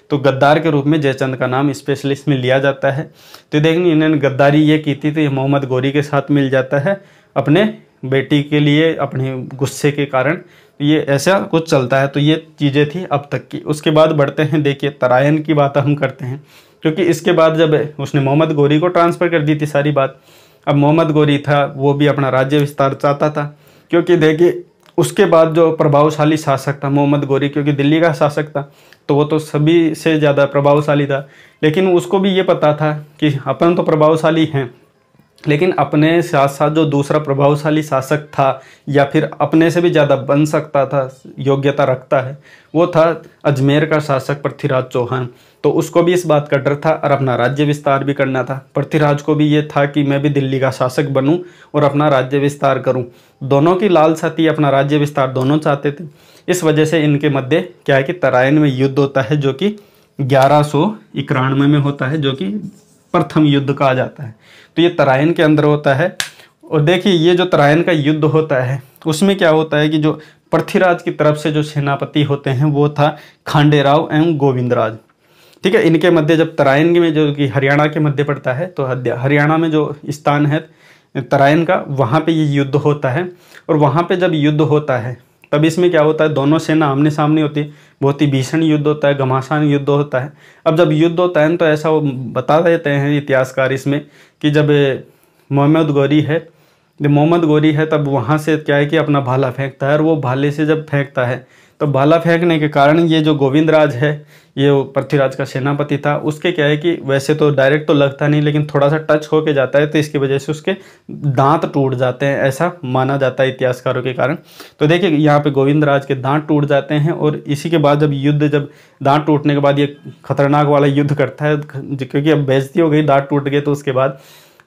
Speaker 1: तो गद्दार के रूप में जयचंद का नाम स्पेशलिस्ट में लिया जाता है। तो देखिए इन्होंने गद्दारी ये की थी, तो ये मोहम्मद गौरी के साथ मिल जाता है अपने बेटी के लिए, अपने गुस्से के कारण। ये ऐसा कुछ चलता है। तो ये चीज़ें थी अब तक की। उसके बाद बढ़ते हैं, देखिए तरायन की बात हम करते हैं, क्योंकि इसके बाद जब उसने मोहम्मद गौरी को ट्रांसफ़र कर दी थी सारी बात, अब मोहम्मद गौरी था वो भी अपना राज्य विस्तार चाहता था, क्योंकि देखिए उसके बाद जो प्रभावशाली शासक था मोहम्मद गौरी, क्योंकि दिल्ली का शासक था तो वो तो सभी से ज़्यादा प्रभावशाली था, लेकिन उसको भी ये पता था कि अपन तो प्रभावशाली हैं, लेकिन अपने साथ साथ जो दूसरा प्रभावशाली शासक था या फिर अपने से भी ज़्यादा बन सकता था, योग्यता रखता है, वो था अजमेर का शासक पृथ्वीराज चौहान। तो उसको भी इस बात का डर था और अपना राज्य विस्तार भी करना था। पृथ्वीराज को भी ये था कि मैं भी दिल्ली का शासक बनूं और अपना राज्य विस्तार करूं। दोनों की लालसा थी, अपना राज्य विस्तार दोनों चाहते थे। इस वजह से इनके मध्य क्या है कि तराइन में युद्ध होता है, जो कि 1191 में होता है, जो कि प्रथम युद्ध कहा जाता है। तो ये तराइन के अंदर होता है। और देखिए ये जो तराइन का युद्ध होता है उसमें क्या होता है कि जो पृथ्वीराज की तरफ से जो सेनापति होते हैं वो था खांडेराव एवं गोविंदराज। ठीक है, इनके मध्य जब तराइन में, जो कि हरियाणा के मध्य पड़ता है, तो हरियाणा में जो स्थान है तराइन का, वहाँ पे ये युद्ध होता है। और वहाँ पे जब युद्ध होता है तब इसमें क्या होता है, दोनों सेना आमने सामने होती है, बहुत ही भीषण युद्ध होता है, घमासान युद्ध होता है। अब जब युद्ध होता है तो ऐसा वो बता देते हैं इतिहासकार इसमें कि जब मोहम्मद गौरी है, जब मोहम्मद गौरी है तब वहाँ से क्या है कि अपना भाला फेंकता है, और वो भाले से जब फेंकता है तो भाला फेंकने के कारण ये जो गोविंदराज है, ये पृथ्वीराज का सेनापति था, उसके क्या है कि वैसे तो डायरेक्ट तो लगता नहीं लेकिन थोड़ा सा टच होके जाता है, तो इसकी वजह से उसके दांत टूट जाते हैं, ऐसा माना जाता है इतिहासकारों के कारण। तो देखिए यहाँ पे गोविंदराज के दांत टूट जाते हैं, और इसी के बाद जब दांत टूटने के बाद ये खतरनाक वाला युद्ध करता है, क्योंकि अब बेइज्जती हो गई, दांत टूट गए, तो उसके बाद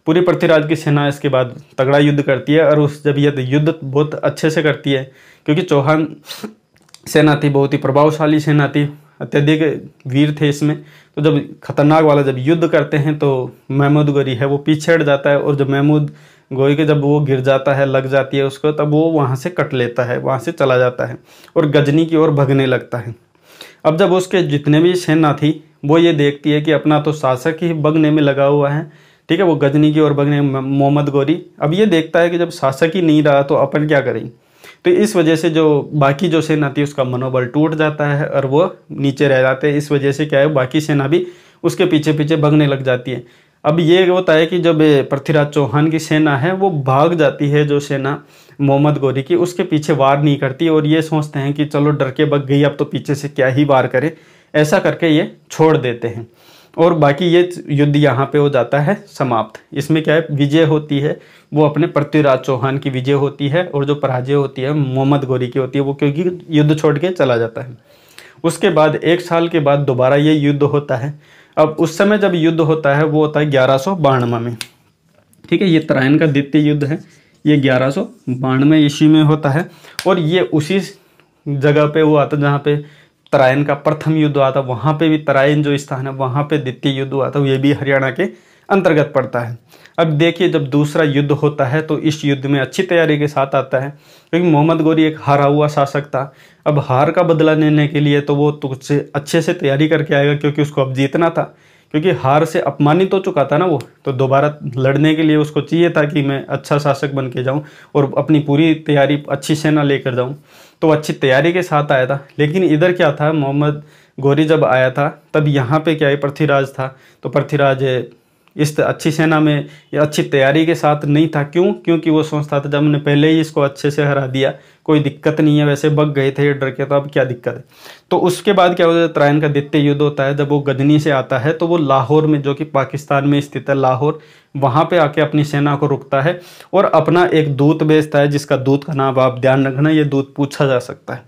Speaker 1: पूरी पृथ्वीराज की सेना इसके बाद तगड़ा युद्ध करती है। और जब ये युद्ध बहुत अच्छे से करती है, क्योंकि चौहान सेना थी, बहुत ही प्रभावशाली सेना थी, अत्यधिक वीर थे इसमें। तो जब खतरनाक वाला जब युद्ध करते हैं तो महमूद गौरी है वो पीछे हट जाता है, और जब महमूद गौरी के जब वो गिर जाता है, लग जाती है उसको, तब वो वहाँ से कट लेता है, वहाँ से चला जाता है और गजनी की ओर भगने लगता है। अब जब उसके जितने भी सेना थी वो ये देखती है कि अपना तो शासक ही भगने में लगा हुआ है, ठीक है, वो गजनी की ओर भगने, मोहम्मद गौरी अब ये देखता है कि जब शासक ही नहीं रहा तो अपन क्या करें। तो इस वजह से जो बाकी जो सेना थी उसका मनोबल टूट जाता है और वो नीचे रह जाते हैं। इस वजह से क्या है, बाकी सेना भी उसके पीछे पीछे भगने लग जाती है। अब ये होता है कि जब पृथ्वीराज चौहान की सेना है वो भाग जाती है, जो सेना मोहम्मद गौरी की, उसके पीछे वार नहीं करती, और ये सोचते हैं कि चलो डर के भग गई, अब तो पीछे से क्या ही वार करे, ऐसा करके ये छोड़ देते हैं। और बाकी ये युद्ध यहाँ पे हो जाता है समाप्त। इसमें क्या है, विजय होती है वो अपने पृथ्वीराज चौहान की विजय होती है, और जो पराजय होती है मोहम्मद गौरी की होती है, वो क्योंकि युद्ध छोड़ के चला जाता है। उसके बाद 1 साल के बाद दोबारा ये युद्ध होता है। अब उस समय जब युद्ध होता है वो होता है 1192 में, ठीक है, ये तराइन का द्वितीय युद्ध है, ये 1192 ईस्वी में होता है। और ये उसी जगह पे हुआ था जहाँ पे तराइन का प्रथम युद्ध हुआ था, वहाँ पे भी तराइन जो स्थान है वहाँ पे द्वितीय युद्ध हुआ था, ये भी हरियाणा के अंतर्गत पड़ता है। अब देखिए जब दूसरा युद्ध होता है तो इस युद्ध में अच्छी तैयारी के साथ आता है, क्योंकि मोहम्मद गौरी एक हारा हुआ शासक था। अब हार का बदला लेने के लिए तो वो तुझसे अच्छे से तैयारी करके आएगा, क्योंकि उसको अब जीतना था, क्योंकि हार से अपमानित हो चुका था ना वो, तो दोबारा लड़ने के लिए उसको चाहिए था कि मैं अच्छा शासक बन के जाऊँ और अपनी पूरी तैयारी अच्छी सेना लेकर जाऊँ। तो अच्छी तैयारी के साथ आया था। लेकिन इधर क्या था, मोहम्मद गौरी जब आया था तब यहाँ पे क्या है, पृथ्वीराज था, तो पृथ्वीराज इस अच्छी सेना में या अच्छी तैयारी के साथ नहीं था। क्यों? क्योंकि वो सोचता था जब हमने पहले ही इसको अच्छे से हरा दिया, कोई दिक्कत नहीं है, वैसे भग गए थे डर के, तो अब क्या दिक्कत है। तो उसके बाद क्या होता है, तराइन का द्वितीय युद्ध होता है। जब वो गजनी से आता है तो वो लाहौर में, जो कि पाकिस्तान में स्थित है लाहौर, वहाँ पे आके अपनी सेना को रुकता है और अपना एक दूत भेजता है, जिसका दूत का नाम आप ध्यान रखना, ये दूत पूछा जा सकता है।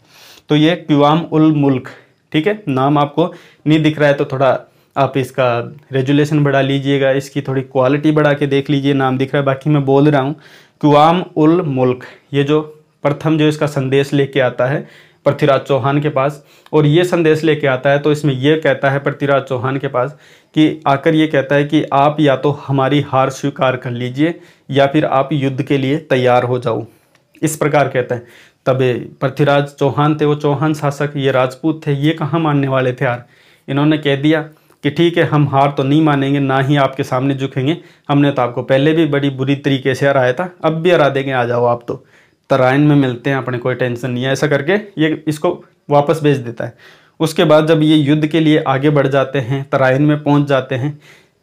Speaker 1: तो ये क़िवाम उल मुल्क, ठीक है, नाम आपको नहीं दिख रहा है तो थोड़ा आप इसका रेजुलेशन बढ़ा लीजिएगा, इसकी थोड़ी क्वालिटी बढ़ा के देख लीजिए, नाम दिख रहा है, बाकी मैं बोल रहा हूँ क़िवाम उल मुल्क। ये जो प्रथम जो इसका संदेश लेके आता है पृथ्वीराज चौहान के पास, और ये संदेश लेके आता है तो इसमें ये कहता है पृथ्वीराज चौहान के पास कि आकर ये कहता है कि आप या तो हमारी हार स्वीकार कर लीजिए या फिर आप युद्ध के लिए तैयार हो जाओ, इस प्रकार कहता है। तब पृथ्वीराज चौहान थे, वो चौहान शासक, ये राजपूत थे, ये कहाँ मानने वाले थे यार। इन्होंने कह दिया कि ठीक है, हम हार तो नहीं मानेंगे, ना ही आपके सामने झुकेंगे, हमने तो आपको पहले भी बड़ी बुरी तरीके से हराया था, अब भी हरा देंगे, आ जाओ आप तो तराइन में मिलते हैं, अपने कोई टेंशन नहीं है, ऐसा करके ये इसको वापस भेज देता है। उसके बाद जब ये युद्ध के लिए आगे बढ़ जाते हैं, तराइन में पहुंच जाते हैं,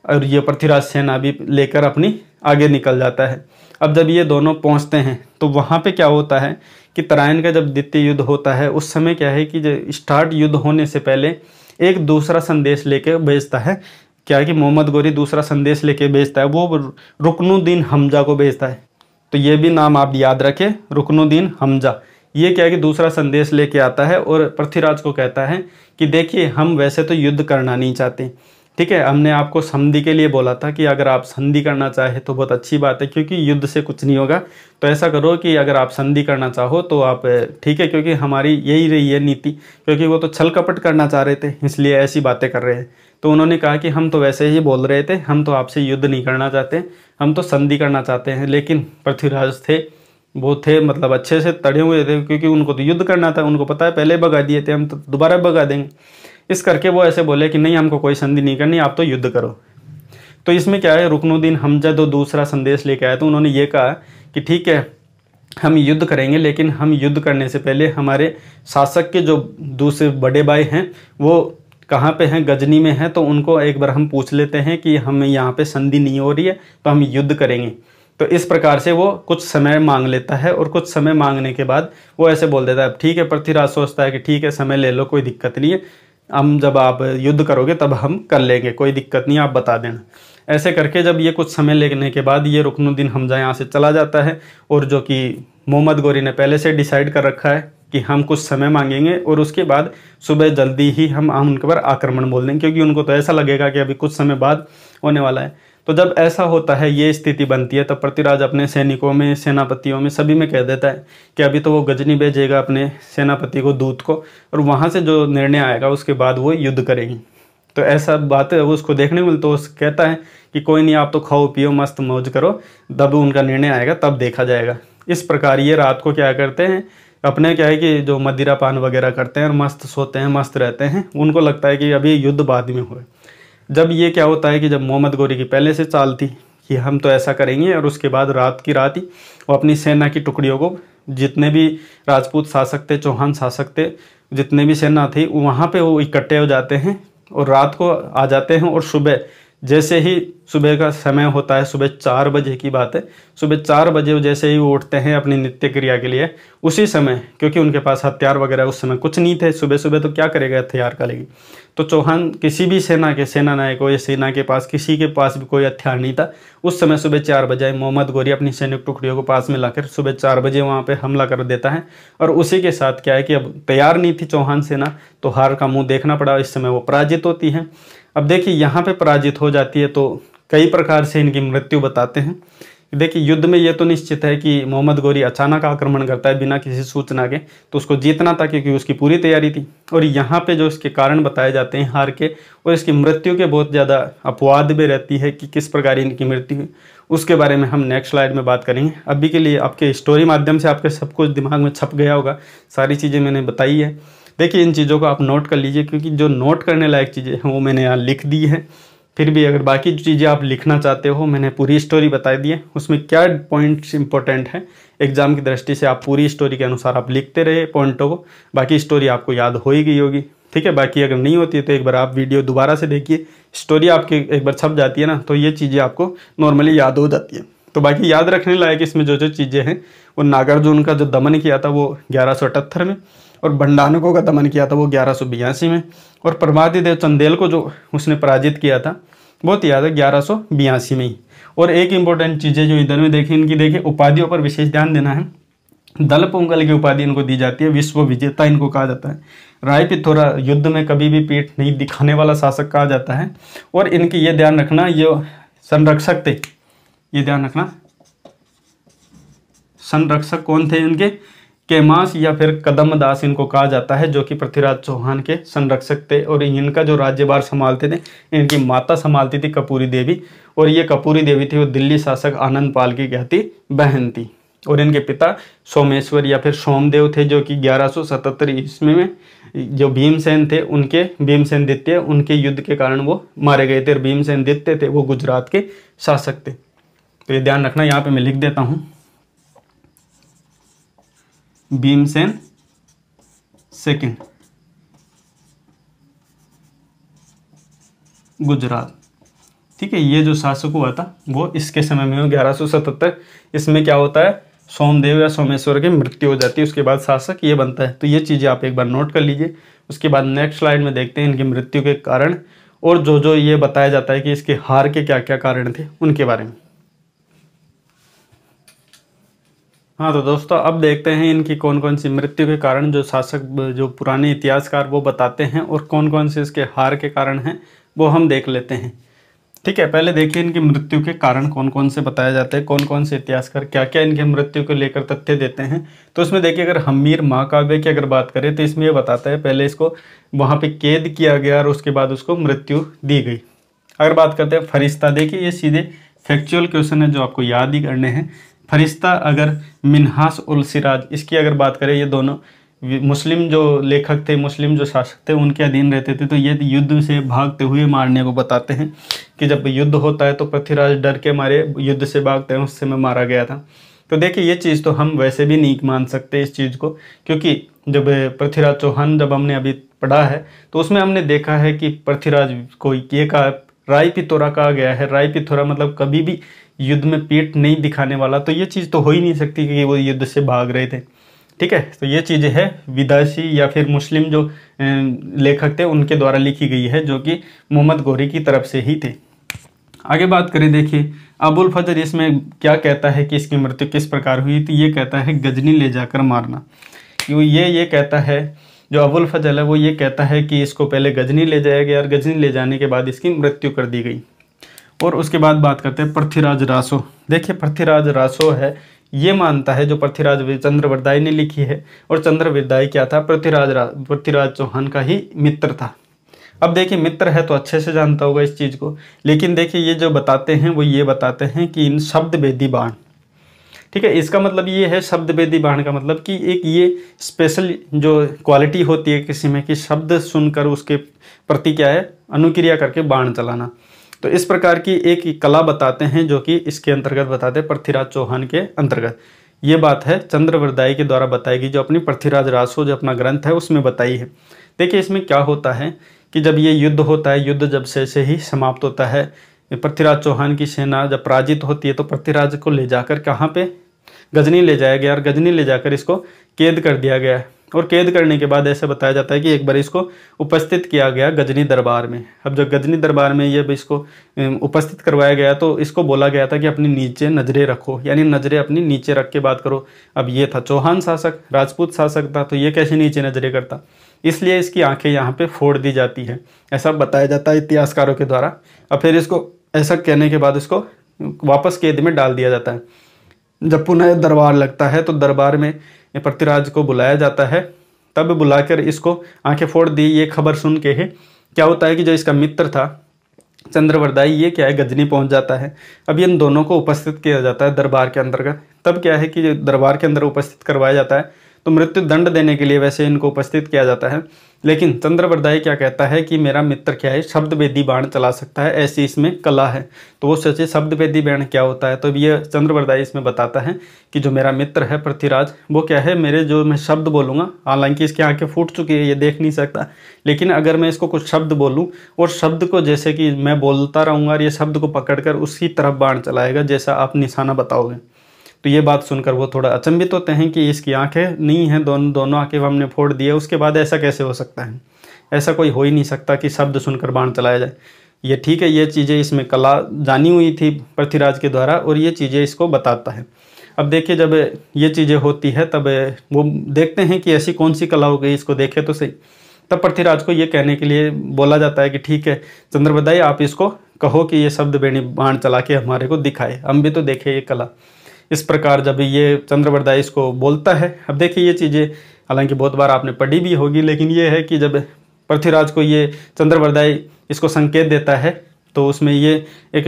Speaker 1: और ये पृथ्वीराज सेना भी लेकर अपनी आगे निकल जाता है। अब जब ये दोनों पहुंचते हैं तो वहाँ पे क्या होता है कि तराइन का जब द्वितीय युद्ध होता है, उस समय क्या है कि जो स्टार्ट युद्ध होने से पहले एक दूसरा संदेश लेके भेजता है। क्या है कि मोहम्मद गौरी दूसरा संदेश लेके भेजता है, वो रुकनुद्दीन हमजा को भेजता है। तो ये भी नाम आप याद रखें, रुकनुद्दीन हमजा। ये क्या है कि दूसरा संदेश लेके आता है और पृथ्वीराज को कहता है कि देखिए, हम वैसे तो युद्ध करना नहीं चाहते, ठीक है, हमने आपको संधि के लिए बोला था कि अगर आप संधि करना चाहे तो बहुत अच्छी बात है, क्योंकि युद्ध से कुछ नहीं होगा। तो ऐसा करो कि अगर आप संधि करना चाहो तो आप, ठीक है, क्योंकि हमारी यही रही है नीति, क्योंकि वो तो छल कपट करना चाह रहे थे, इसलिए ऐसी बातें कर रहे हैं। तो उन्होंने कहा कि हम तो वैसे ही बोल रहे थे, हम तो आपसे युद्ध नहीं करना चाहते, हम तो संधि करना चाहते हैं। लेकिन पृथ्वीराज थे, वो थे मतलब अच्छे से तड़े हुए थे, क्योंकि उनको तो युद्ध करना था, उनको पता है पहले भगा दिए थे, हम तो दोबारा भगा देंगे। इस करके वो ऐसे बोले कि नहीं, हमको कोई संधि नहीं करनी, आप तो युद्ध करो। तो इसमें क्या है, रुकनुद्दीन हमजा जो दूसरा संदेश लेके आए, तो उन्होंने ये कहा कि ठीक है, हम युद्ध करेंगे, लेकिन हम युद्ध करने से पहले हमारे शासक के जो दूसरे बड़े भाई हैं वो कहाँ पे हैं, गजनी में हैं, तो उनको एक बार हम पूछ लेते हैं कि हमें यहाँ पे संधि नहीं हो रही है तो हम युद्ध करेंगे। तो इस प्रकार से वो कुछ समय मांग लेता है और कुछ समय मांगने के बाद वो ऐसे बोल देता है, ठीक है। पृथ्वीराज सोचता है कि ठीक है, समय ले लो, कोई दिक्कत नहीं है, हम जब आप युद्ध करोगे तब हम कर लेंगे, कोई दिक्कत नहीं, आप बता देना। ऐसे करके जब ये कुछ समय लेने के बाद ये रुकनुद्दीन हमजा यहाँ से चला जाता है, और जो कि मोहम्मद गोरी ने पहले से डिसाइड कर रखा है कि हम कुछ समय मांगेंगे और उसके बाद सुबह जल्दी ही हम उनके पर आक्रमण बोल देंगे, क्योंकि उनको तो ऐसा लगेगा कि अभी कुछ समय बाद होने वाला है। तो जब ऐसा होता है, ये स्थिति बनती है, तब पृथ्वीराज अपने सैनिकों में, सेनापतियों में, सभी में कह देता है कि अभी तो वो गजनी भेजेगा अपने सेनापति को, दूत को, और वहाँ से जो निर्णय आएगा उसके बाद वो युद्ध करेंगी। तो ऐसा बात है उसको देखने को मिलता है। तो कहता है कि कोई नहीं, आप तो खाओ पियो मस्त मौज करो, जब उनका निर्णय आएगा तब देखा जाएगा। इस प्रकार ये रात को क्या करते हैं, अपने क्या है कि जो मदिरा पान वगैरह करते हैं और मस्त सोते हैं, मस्त रहते हैं। उनको लगता है कि अभी युद्ध बाद में हुए। जब ये क्या होता है कि जब मोहम्मद गोरी की पहले से चाल थी कि हम तो ऐसा करेंगे, और उसके बाद रात की रात ही वो अपनी सेना की टुकड़ियों को, जितने भी राजपूत शासक थे, चौहान शासक थे, जितने भी सेना थी, वहाँ पे वो इकट्ठे हो जाते हैं और रात को आ जाते हैं। और सुबह जैसे ही सुबह का समय होता है, सुबह 4 बजे की बात है, सुबह 4 बजे जैसे ही वो उठते हैं अपनी नित्य क्रिया के लिए, उसी समय, क्योंकि उनके पास हथियार वगैरह उस समय कुछ नहीं थे, सुबह सुबह तो क्या करेगा हथियार का लेगी। तो चौहान किसी भी सेना के सेनानायकों या सेना के पास, किसी के पास भी कोई हथियार नहीं था उस समय। सुबह 4 बजे मोहम्मद गोरी अपनी सैनिक टुकड़ियों को पास में लाकर सुबह 4 बजे वहाँ पे हमला कर देता है। और उसी के साथ क्या है कि अब तैयार नहीं थी चौहान सेना, तो हार का मुंह देखना पड़ा। इस समय वो पराजित होती है। अब देखिए यहाँ पे पराजित हो जाती है तो कई प्रकार से इनकी मृत्यु बताते हैं। देखिए युद्ध में ये तो निश्चित है कि मोहम्मद गोरी अचानक आक्रमण करता है बिना किसी सूचना के, तो उसको जीतना था क्योंकि उसकी पूरी तैयारी थी। और यहाँ पे जो इसके कारण बताए जाते हैं हार के, और इसकी मृत्यु के बहुत ज़्यादा अपवाद भी रहती है कि किस प्रकार इनकी मृत्यु हुई, उसके बारे में हम नेक्स्ट स्लाइड में बात करेंगे। अभी के लिए आपके स्टोरी माध्यम से आपके सब कुछ दिमाग में छप गया होगा, सारी चीज़ें मैंने बताई है। देखिए इन चीज़ों को आप नोट कर लीजिए, क्योंकि जो नोट करने लायक चीज़ें हैं वो मैंने यहाँ लिख दी है। फिर भी अगर बाकी चीज़ें आप लिखना चाहते हो, मैंने पूरी स्टोरी बता दी है, उसमें क्या पॉइंट्स इंपॉर्टेंट है एग्जाम की दृष्टि से, आप पूरी स्टोरी के अनुसार आप लिखते रहे पॉइंटों को, बाकी स्टोरी आपको याद हो ही गई होगी। ठीक है, बाकी अगर नहीं होती है तो एक बार आप वीडियो दोबारा से देखिए, स्टोरी आपकी एक बार छप जाती है ना, तो ये चीज़ें आपको नॉर्मली याद हो जाती है। तो बाकी याद रखने लायक इसमें जो जो चीज़ें हैं, वो नागार्जुन का जो दमन किया था वो 1178 में, और भंडारकों का दमन किया था वो 1182 में, और परमादिदेव चंदेल को जो उसने पराजित किया था बहुत याद है 1182 में ही। और एक इंपॉर्टेंट चीज़ें जो इधर में देखी, इनकी देखिए उपाधियों पर विशेष ध्यान देना है। दल पोंगल की उपाधि इनको दी जाती है, विश्व विजेता इनको कहा जाता है। राय पिथौरा युद्ध में कभी भी पीठ नहीं दिखाने वाला शासक कहा जाता है। और इनकी ये ध्यान रखना, ये संरक्षक थे, ये ध्यान रखना संरक्षक कौन थे इनके, कैमास या फिर कदमदास इनको कहा जाता है, जो कि पृथ्वीराज चौहान के संरक्षक थे। और इनका जो राज्यभार संभालते थे, इनकी माता संभालती थी कपूरी देवी, और ये कपूरी देवी थी वो दिल्ली शासक आनंद पाल की कहती बहन थी। और इनके पिता सोमेश्वर या फिर सोमदेव थे, जो कि 1177 ईस्वी में जो भीमसेन थे, उनके भीमसेन द्वितीय, उनके युद्ध के कारण वो मारे गए थे। और भीमसेन द्वितीय थे वो गुजरात के शासक थे। तो ये ध्यान रखना, यहाँ पे मैं लिख देता हूँ भीमसेन सेकंड गुजरात। ठीक है, ये जो शासक हुआ था वो इसके समय में 1177। इसमें क्या होता है, सोमदेव या सोमेश्वर की मृत्यु हो जाती है, उसके बाद शासक ये बनता है। तो ये चीज़ें आप एक बार नोट कर लीजिए। उसके बाद नेक्स्ट स्लाइड में देखते हैं इनकी मृत्यु के कारण, और जो जो ये बताया जाता है कि इसके हार के क्या क्या कारण थे उनके बारे में। हाँ तो दोस्तों अब देखते हैं इनकी कौन कौन सी मृत्यु के कारण जो शासक, जो पुराने इतिहासकार वो बताते हैं, और कौन कौन से इसके हार के कारण हैं वो हम देख लेते हैं। ठीक है, पहले देखिए इनकी मृत्यु के कारण कौन कौन से बताए जाते हैं, कौन कौन से इतिहासकार क्या क्या इनके मृत्यु को लेकर तथ्य देते हैं। तो इसमें देखिए अगर हम्मीर महाकाव्य की अगर बात करें तो इसमें ये बताता है पहले इसको वहाँ पे कैद किया गया और उसके बाद उसको मृत्यु दी गई। अगर बात करते हैं फरिश्ता, देखिए ये सीधे फैक्चुअल क्वेश्चन है जो आपको याद ही करने हैं। फरिश्ता अगर मिन्हास उल सिराज, इसकी अगर बात करें, ये दोनों मुस्लिम जो लेखक थे, मुस्लिम जो शासक थे, उनके अधीन रहते थे। तो ये युद्ध से भागते हुए मारने को बताते हैं कि जब युद्ध होता है तो पृथ्वीराज डर के मारे युद्ध से भागते हैं, उससे में मारा गया था। तो देखिए ये चीज़ तो हम वैसे भी नहीं मान सकते इस चीज़ को, क्योंकि जब पृथ्वीराज चौहान जब हमने अभी पढ़ा है तो उसमें हमने देखा है कि पृथ्वीराज को ये कहा राय पिथौरा कहा गया है। राय पिथौरा मतलब कभी भी युद्ध में पीठ नहीं दिखाने वाला, तो ये चीज़ तो हो ही नहीं सकती कि वो युद्ध से भाग रहे थे। ठीक है, तो ये चीज़ है विदेशी या फिर मुस्लिम जो लेखक थे उनके द्वारा लिखी गई है, जो कि मोहम्मद गोरी की तरफ से ही थे। आगे बात करें, देखिए अबुल फजर इसमें क्या कहता है कि इसकी मृत्यु किस प्रकार हुई। तो ये कहता है गजनी ले जाकर मारना। क्यों ये कहता है, जो अबुल फजल है वो ये कहता है कि इसको पहले गजनी ले जाया गया और गजनी ले जाने के बाद इसकी मृत्यु कर दी गई। और उसके बाद बात करते हैं पृथ्वीराज रासो। देखिए पृथ्वीराज रासो है, ये मानता है, जो पृथ्वीराज चंद्रवरदाई ने लिखी है, और चंद्रवरदाई क्या था, पृथ्वीराज चौहान का ही मित्र था। अब देखिए मित्र है तो अच्छे से जानता होगा इस चीज़ को, लेकिन देखिए ये जो बताते हैं वो ये बताते हैं कि इन शब्द भेदी बाण, ठीक है, इसका मतलब ये है शब्द भेदी बाण का मतलब कि एक ये स्पेशल जो क्वालिटी होती है किसी में कि शब्द सुनकर उसके प्रति क्या है अनुक्रिया करके बाण चलाना। तो इस प्रकार की एक कला बताते हैं जो कि इसके अंतर्गत बताते हैं पृथ्वीराज चौहान के अंतर्गत। ये बात है चंद्रवरदाई के द्वारा बताई गई, जो अपनी पृथ्वीराज रासो जो अपना ग्रंथ है उसमें बताई है। देखिए इसमें क्या होता है कि जब ये युद्ध होता है, युद्ध जब से ही समाप्त होता है, पृथ्वीराज चौहान की सेना जब पराजित होती है तो पृथ्वीराज को ले जाकर कहाँ पे गजनी ले जाया गया और गजनी ले जाकर इसको कैद कर दिया गया। और कैद करने के बाद ऐसे बताया जाता है कि एक बार इसको उपस्थित किया गया गजनी दरबार में। अब जब गजनी दरबार में ये इसको उपस्थित करवाया गया तो इसको बोला गया था कि अपनी नीचे नजरें रखो, यानी नजरें अपनी नीचे रख के बात करो। अब ये था चौहान शासक, राजपूत शासक था, तो ये कैसे नीचे नजरें करता, इसलिए इसकी आंखें यहाँ पे फोड़ दी जाती है, ऐसा बताया जाता है इतिहासकारों के द्वारा। और फिर इसको ऐसा कहने के बाद इसको वापस कैद में डाल दिया जाता है। जब पुनः दरबार लगता है तो दरबार में पृथ्वीराज को बुलाया जाता है, तब बुलाकर इसको आंखें फोड़ दी ये खबर सुन के है क्या होता है कि जो इसका मित्र था चंद्रवरदाई, ये क्या है गजनी पहुंच जाता है। अब इन दोनों को उपस्थित किया जाता है दरबार के अंतर्गत। तब क्या है कि दरबार के अंदर उपस्थित करवाया जाता है, तो मृत्यु दंड देने के लिए वैसे इनको उपस्थित किया जाता है। लेकिन चंद्रवरदाई क्या कहता है कि मेरा मित्र क्या है शब्द भेदी बाण चला सकता है, ऐसी इसमें कला है। तो वो सोचे शब्द भेदी बाण क्या होता है, तो ये चंद्रवरदाई इसमें बताता है कि जो मेरा मित्र है पृथ्वीराज, वो क्या है मेरे जो मैं शब्द बोलूँगा, हालांकि इसकी आंखें फूट चुकी है ये देख नहीं सकता, लेकिन अगर मैं इसको कुछ शब्द बोलूँ और शब्द को जैसे कि मैं बोलता रहूँगा और ये शब्द को पकड़कर उसी तरफ बाण चलाएगा जैसा आप निशाना बताओगे। तो ये बात सुनकर वो थोड़ा अचंभित होते हैं कि इसकी आंखें नहीं हैं, दोनों आंखें हमने फोड़ दी है, उसके बाद ऐसा कैसे हो सकता है, ऐसा कोई हो ही नहीं सकता कि शब्द सुनकर बाण चलाया जाए। ये ठीक है, ये चीज़ें इसमें कला जानी हुई थी पृथ्वीराज के द्वारा और ये चीज़ें इसको बताता है। अब देखिए जब ये चीज़ें होती है तब वो देखते हैं कि ऐसी कौन सी कला हो गई, इसको देखे तो सही। तब पृथ्वीराज को ये कहने के लिए बोला जाता है कि ठीक है चंद्रवरदाई आप इसको कहो कि ये शब्द बेणी बाण चला के हमारे को दिखाए, हम भी तो देखें ये कला। इस प्रकार जब ये चंद्रवरदाई इसको बोलता है, अब देखिए ये चीज़ें हालांकि बहुत बार आपने पढ़ी भी होगी, लेकिन ये है कि जब पृथ्वीराज को ये चंद्रवरदाई इसको संकेत देता है तो उसमें ये एक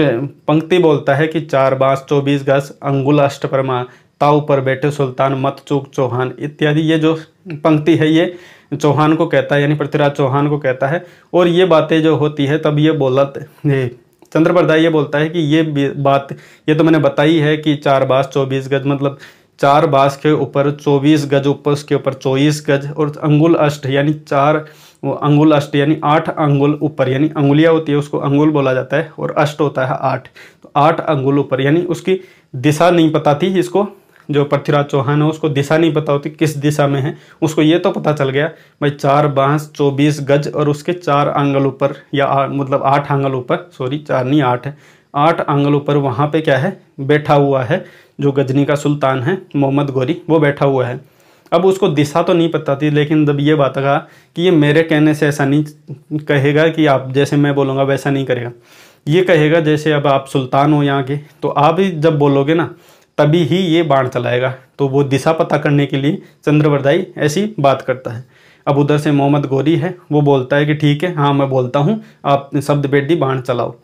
Speaker 1: पंक्ति बोलता है कि 4 बांस 24 गज अंगुल अष्टपरमा ताऊ पर बैठे सुल्तान मत चूक चौहान इत्यादि। ये जो पंक्ति है ये चौहान को कहता है, यानी पृथ्वीराज चौहान को कहता है। और ये बातें जो होती है तब ये चंद्रवरदाई ये बोलता है कि ये बात ये तो मैंने बताई है कि 4 बांस 24 गज, मतलब 4 बांस के ऊपर 24 गज, ऊपर उसके ऊपर 24 गज, और अंगुल अष्ट यानी 4 अंगुल अष्ट यानी 8 अंगुल ऊपर, यानी अंगुलियाँ होती है उसको अंगुल बोला जाता है, और अष्ट होता है 8, तो 8 अंगुल ऊपर, यानी उसकी दिशा नहीं पता थी इसको, जो पृथ्वीराज चौहान है उसको दिशा नहीं पता होती किस दिशा में है। उसको ये तो पता चल गया भाई 4 बांस 24 गज और उसके 4 आंगल ऊपर, या मतलब 8 आंगल ऊपर, सॉरी 4 नहीं 8 है, 8 आंगल ऊपर वहाँ पे क्या है बैठा हुआ है जो गजनी का सुल्तान है मोहम्मद गोरी, वो बैठा हुआ है। अब उसको दिशा तो नहीं पता थी, लेकिन जब ये बात कहा कि ये मेरे कहने से ऐसा नहीं कहेगा कि आप जैसे मैं बोलूँगा वैसा नहीं करेगा, ये कहेगा जैसे अब आप सुल्तान हो यहाँ के, तो आप ही जब बोलोगे ना तभी ही ये बाण चलाएगा। तो वो दिशा पता करने के लिए चंद्रवरदाई ऐसी बात करता है। अब उधर से मोहम्मद गोरी है, वो बोलता है कि ठीक है हाँ मैं बोलता हूँ, आप शब्द बेटी बाण चलाओ।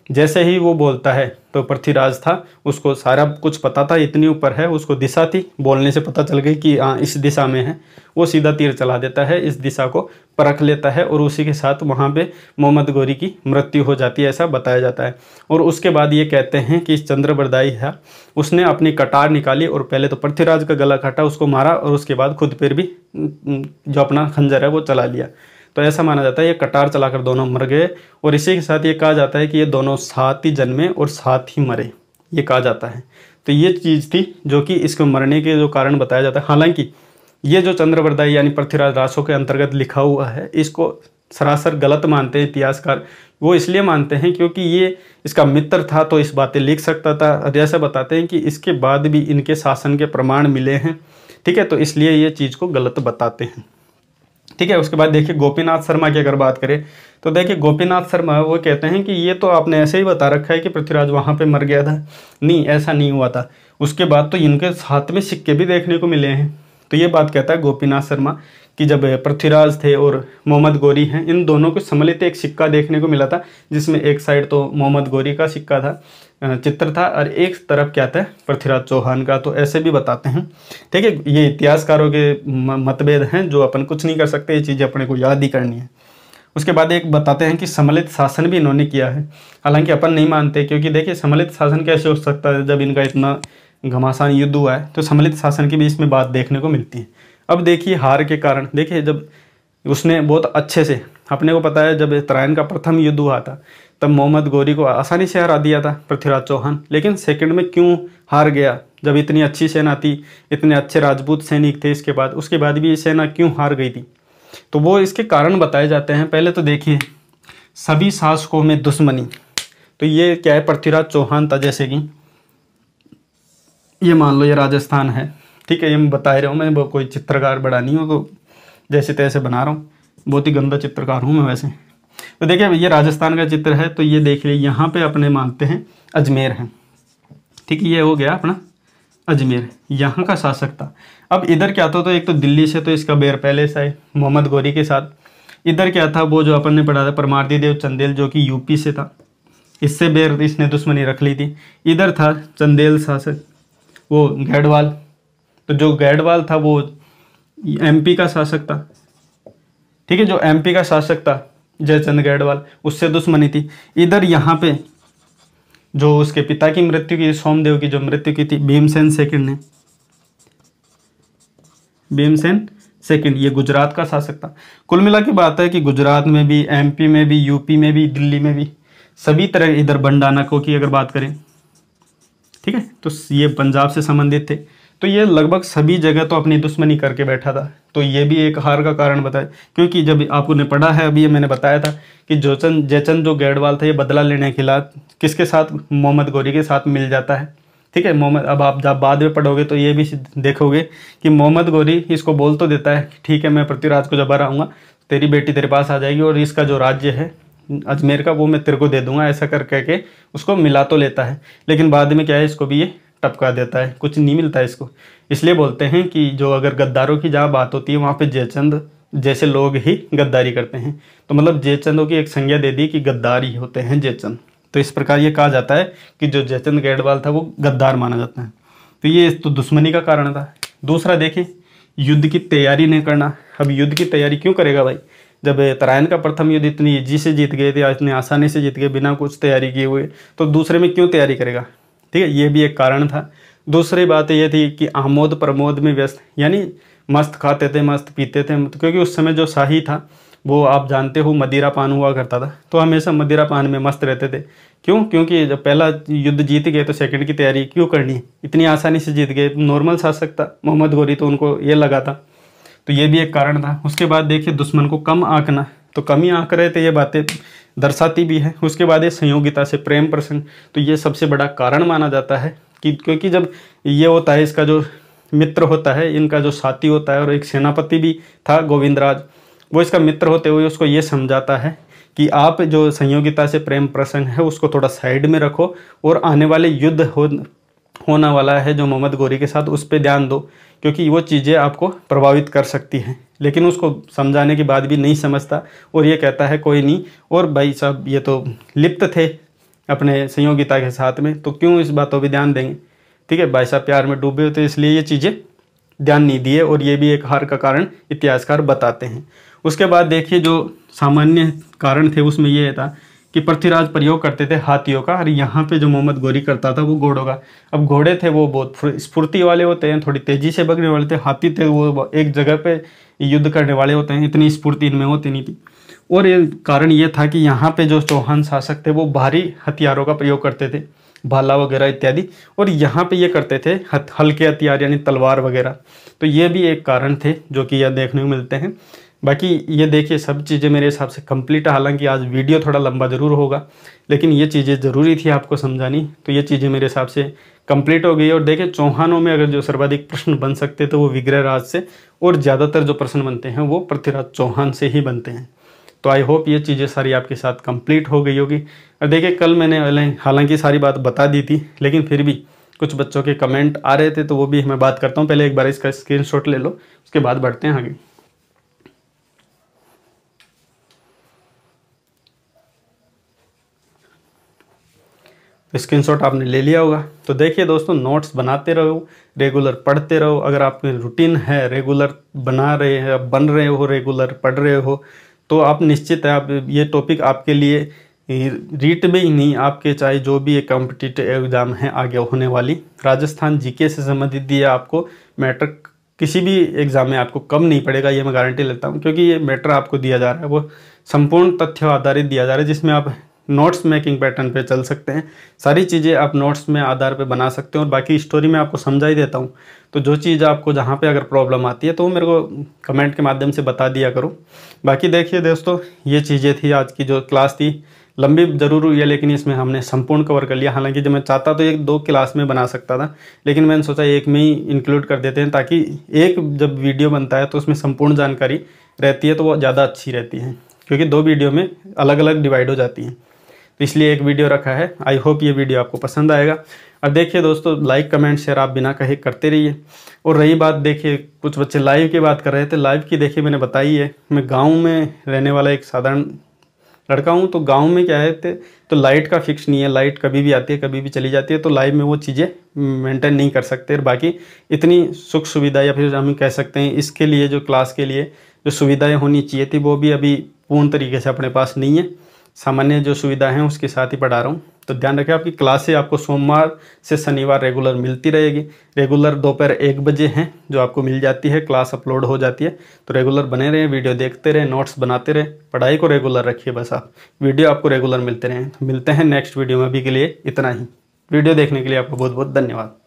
Speaker 1: जैसे ही वो बोलता है तो पृथ्वीराज था उसको सारा कुछ पता था, इतनी ऊपर है उसको दिशा थी, बोलने से पता चल गई कि हाँ इस दिशा में है, वो सीधा तीर चला देता है, इस दिशा को परख लेता है और उसी के साथ वहाँ पे मोहम्मद गोरी की मृत्यु हो जाती है, ऐसा बताया जाता है। और उसके बाद ये कहते हैं कि चंद्रवरदाई है उसने अपनी कटार निकाली और पहले तो पृथ्वीराज का गला काटा, उसको मारा और उसके बाद खुद पर भी जो अपना खंजर है वो चला लिया। तो ऐसा माना जाता है ये कटार चलाकर दोनों मर गए, और इसी के साथ ये कहा जाता है कि ये दोनों साथ ही जन्मे और साथ ही मरे, ये कहा जाता है। तो ये चीज़ थी जो कि इसको मरने के जो कारण बताया जाता है। हालांकि ये जो चंद्रवरदाई यानी पृथ्वीराज रासो के अंतर्गत लिखा हुआ है, इसको सरासर गलत मानते हैं इतिहासकार। वो इसलिए मानते हैं क्योंकि ये इसका मित्र था तो इस बातें लिख सकता था, और जैसे बताते हैं कि इसके बाद भी इनके शासन के प्रमाण मिले हैं, ठीक है, तो इसलिए ये चीज़ को गलत बताते हैं, ठीक है। उसके बाद देखिए गोपीनाथ शर्मा की अगर बात करें तो देखिए गोपीनाथ शर्मा वो कहते हैं कि ये तो आपने ऐसे ही बता रखा है कि पृथ्वीराज वहाँ पे मर गया था, नहीं ऐसा नहीं हुआ था। उसके बाद तो इनके हाथ में सिक्के भी देखने को मिले हैं। तो ये बात कहता है गोपीनाथ शर्मा कि जब पृथ्वीराज थे और मोहम्मद गोरी हैं, इन दोनों को सम्मिलित एक सिक्का देखने को मिला था, जिसमें एक साइड तो मोहम्मद गोरी का सिक्का था, चित्र था, और एक तरफ क्या था पृथ्वीराज चौहान का। तो ऐसे भी बताते हैं, ठीक है। ये इतिहासकारों के मतभेद हैं जो अपन कुछ नहीं कर सकते, ये चीज़ें अपने को याद ही करनी है। उसके बाद एक बताते हैं कि सम्मिलित शासन भी इन्होंने किया है, हालांकि अपन नहीं मानते, क्योंकि देखिए सम्मिलित शासन कैसे हो सकता है जब इनका इतना घमासान युद्ध हुआ है। तो सम्मिलित शासन की भी इसमें बात देखने को मिलती है। अब देखिए हार के कारण, देखिए जब उसने बहुत अच्छे से, अपने को पता है जब तराइन का प्रथम युद्ध हुआ था तब मोहम्मद गोरी को आसानी से हरा दिया था पृथ्वीराज चौहान, लेकिन सेकंड में क्यों हार गया? जब इतनी अच्छी सेना थी, इतने अच्छे राजपूत सैनिक थे, उसके बाद भी ये सेना क्यों हार गई थी? तो वो इसके कारण बताए जाते हैं। पहले तो देखिए सभी शासकों में दुश्मनी, तो ये क्या है, पृथ्वीराज चौहान था, जैसे कि ये मान लो ये राजस्थान है, ठीक है, ये मैं बता रहा हूँ, मैं कोई चित्रकार बड़ा नहीं हूँ तो जैसे तैसे बना रहा हूँ, बहुत ही गंदा चित्रकार हूँ मैं वैसे। तो देखिए ये राजस्थान का चित्र है, तो ये देख लीजिए यहाँ पे अपने मानते हैं अजमेर है, ठीक है, ये हो गया अपना अजमेर, यहाँ का शासक था। अब इधर क्या था, तो एक तो दिल्ली से तो इसका बैर पहले से है मोहम्मद गोरी के साथ। इधर क्या था, वो जो अपन ने पढ़ा था परमार्दी देव चंदेल जो कि यूपी से था, इससे बैर इसने दुश्मनी रख ली थी। इधर था चंदेल शासक वो गैडवाल, तो जो गैडवाल था वो एमपी का शासक था, ठीक है, जो एमपी का शासक था जयचंद गैडवाल, उससे दुश्मनी थी। इधर यहाँ पे जो उसके पिता की मृत्यु की, सोमदेव की जो मृत्यु की थी, भीमसेन सेकंड ने, भीमसेन सेकंड, ये गुजरात का शासक था। कुल मिला के बात है कि गुजरात में भी, एमपी में भी, यूपी में भी, दिल्ली में भी, सभी तरह, इधर बंडाना को की अगर बात करें, ठीक है, तो ये पंजाब से संबंधित थे। तो ये लगभग सभी जगह तो अपनी दुश्मनी करके बैठा था। तो ये भी एक हार का कारण बताया, क्योंकि जब आपको ने पढ़ा है, अभी ये मैंने बताया था कि जयचंद जो गैडवाल था, ये बदला लेने के खिलाफ किसके साथ, मोहम्मद गोरी के साथ मिल जाता है, ठीक है। मोहम्मद, अब आप जब बाद में पढ़ोगे तो ये भी देखोगे कि मोहम्मद गोरी इसको बोल तो देता है ठीक है, मैं पृथ्वीराज को जब हराऊंगा तेरी बेटी तेरे पास आ जाएगी और इसका जो राज्य है अजमेर का वो मैं तेरे को दे दूंगा, ऐसा कर कह के उसको मिला तो लेता है। लेकिन बाद में क्या है, इसको भी ये टपका देता है, कुछ नहीं मिलता है इसको। इसलिए बोलते हैं कि जो अगर गद्दारों की जहाँ बात होती है वहाँ पे जयचंद जैसे लोग ही गद्दारी करते हैं। तो मतलब जयचंदों की एक संज्ञा दे दी कि गद्दार ही होते हैं जयचंद। तो इस प्रकार ये कहा जाता है कि जो जयचंद गैडवाल था वो गद्दार माना जाता है। तो ये तो दुश्मनी का कारण था। दूसरा देखिए युद्ध की तैयारी नहीं करना। अब युद्ध की तैयारी क्यों करेगा भाई, जब तराइन का प्रथम युद्ध इतनी ईजी से जीत गए थे, इतनी आसानी से जीत गए बिना कुछ तैयारी किए हुए, तो दूसरे में क्यों तैयारी करेगा, ठीक है, ये भी एक कारण था। दूसरी बात ये थी कि आमोद प्रमोद में व्यस्त, यानी मस्त खाते थे, मस्त पीते थे, क्योंकि उस समय जो शाही था वो आप जानते हो मदिरा पान हुआ करता था, तो हमेशा मदिरा पान में मस्त रहते थे। क्यों? क्योंकि जब पहला युद्ध जीत गए तो सेकंड की तैयारी क्यों करनी, इतनी आसानी से जीत गए, नॉर्मल शासक था मोहम्मद गोरी, तो उनको ये लगा था। तो ये भी एक कारण था। उसके बाद देखिए दुश्मन को कम आंकना, तो कम ही आंक रहे थे, ये बातें दर्शाती भी है। उसके बाद ये संयोगिता से प्रेम प्रसंग, तो ये सबसे बड़ा कारण माना जाता है कि क्योंकि जब ये होता है, इसका जो मित्र होता है, इनका जो साथी होता है, और एक सेनापति भी था गोविंदराज, वो इसका मित्र होते हुए उसको ये समझाता है कि आप जो संयोगिता से प्रेम प्रसंग है उसको थोड़ा साइड में रखो और आने वाले युद्ध होने वाला है जो मोहम्मद गोरी के साथ, उस पर ध्यान दो, क्योंकि वो चीज़ें आपको प्रभावित कर सकती हैं। लेकिन उसको समझाने के बाद भी नहीं समझता और ये कहता है कोई नहीं, और भाई साहब ये तो लिप्त थे अपने संयोगिता के साथ में, तो क्यों इस बातों पर ध्यान देंगे, ठीक है, भाई साहब प्यार में डूबे होते, इसलिए ये चीज़ें ध्यान नहीं दिए, और ये भी एक हार का कारण इतिहासकार बताते हैं। उसके बाद देखिए जो सामान्य कारण थे उसमें ये था कि पृथ्वीराज प्रयोग करते थे हाथियों का, और यहाँ पे जो मोहम्मद गोरी करता था वो घोड़ों का। अब घोड़े थे वो बहुत स्फूर्ति वाले होते हैं, थोड़ी तेजी से भगने वाले थे। हाथी थे वो एक जगह पे युद्ध करने वाले होते हैं, इतनी स्फूर्ति इनमें होती नहीं थी। और ये कारण ये था कि यहाँ पे जो चौहान शासक थे वो भारी हथियारों का प्रयोग करते थे, भाला वगैरह इत्यादि, और यहाँ पे ये करते थे हल्के हथियार यानी तलवार वगैरह। तो ये भी एक कारण थे जो कि यह देखने को मिलते हैं। बाकी ये देखिए सब चीज़ें मेरे हिसाब से कंप्लीट है। हालांकि आज वीडियो थोड़ा लंबा ज़रूर होगा, लेकिन ये चीज़ें ज़रूरी थी आपको समझानी, तो ये चीज़ें मेरे हिसाब से कंप्लीट हो गई। और देखिए चौहानों में अगर जो सर्वाधिक प्रश्न बन सकते तो वो विग्रहराज से, और ज़्यादातर जो प्रश्न बनते हैं वो पृथ्वीराज चौहान से ही बनते हैं। तो आई होप ये चीज़ें सारी आपके साथ कंप्लीट हो गई होगी। और देखिए कल मैंने हालांकि सारी बात बता दी थी, लेकिन फिर भी कुछ बच्चों के कमेंट आ रहे थे, तो वो भी मैं बात करता हूँ। पहले एक बार इसका स्क्रीनशॉट ले लो, उसके बाद बढ़ते हैं आगे। स्क्रीनशॉट आपने ले लिया होगा। तो देखिए दोस्तों, नोट्स बनाते रहो, रेगुलर पढ़ते रहो। अगर आपकी रूटीन है, रेगुलर बना रहे हैं, बन रहे हो, रेगुलर पढ़ रहे हो, तो आप निश्चित है आप ये टॉपिक आपके लिए रीट में ही नहीं, आपके चाहे जो भी एक कॉम्पिटिटिव एग्जाम है आगे होने वाली, राजस्थान जीके से संबंधित दिया आपको मैटर किसी भी एग्जाम में आपको कम नहीं पड़ेगा, ये मैं गारंटी लेता हूँ। क्योंकि ये मैटर आपको दिया जा रहा है वो संपूर्ण तथ्य आधारित दिया जा रहा है, जिसमें आप नोट्स मेकिंग पैटर्न पे चल सकते हैं। सारी चीज़ें आप नोट्स में आधार पे बना सकते हैं, और बाकी स्टोरी में आपको समझा ही देता हूँ। तो जो चीज़ आपको जहाँ पे अगर प्रॉब्लम आती है तो वो मेरे को कमेंट के माध्यम से बता दिया करो। बाकी देखिए दोस्तों, ये चीज़ें थी आज की जो क्लास थी। लंबी ज़रूर हुई है, लेकिन इसमें हमने संपूर्ण कवर कर लिया। हालांकि जब मैं चाहता तो 1-2 क्लास में बना सकता था, लेकिन मैंने सोचा एक में ही इंक्लूड कर देते हैं, ताकि एक जब वीडियो बनता है तो उसमें संपूर्ण जानकारी रहती है तो वो ज़्यादा अच्छी रहती है, क्योंकि 2 वीडियो में अलग अलग डिवाइड हो जाती हैं। तो इसलिए एक वीडियो रखा है। आई होप ये वीडियो आपको पसंद आएगा। और देखिए दोस्तों, लाइक कमेंट शेयर आप बिना कहे करते रहिए। और रही बात, देखिए कुछ बच्चे लाइव की बात कर रहे थे। लाइव की देखिए मैंने बताई है, मैं गांव में रहने वाला एक साधारण लड़का हूं। तो गांव में क्या है तो लाइट का फिक्स नहीं है, लाइट कभी भी आती है कभी भी चली जाती है, तो लाइव में वो चीज़ें मेंटेन नहीं कर सकते। और बाकी इतनी सुख सुविधा या फिर हम कह सकते हैं इसके लिए जो क्लास के लिए जो सुविधाएँ होनी चाहिए थी वो भी अभी पूर्ण तरीके से अपने पास नहीं है। सामान्य जो सुविधा है उसके साथ ही पढ़ा रहा हूँ। तो ध्यान रखें, आपकी क्लासें आपको सोमवार से शनिवार रेगुलर मिलती रहेगी। रेगुलर दोपहर 1 बजे हैं जो आपको मिल जाती है, क्लास अपलोड हो जाती है। तो रेगुलर बने रहें, वीडियो देखते रहें, नोट्स बनाते रहें, पढ़ाई को रेगुलर रखिए। बस आप वीडियो आपको रेगुलर मिलते रहें। मिलते हैं नेक्स्ट वीडियो में। अभी के लिए इतना ही। वीडियो देखने के लिए आपको बहुत बहुत धन्यवाद।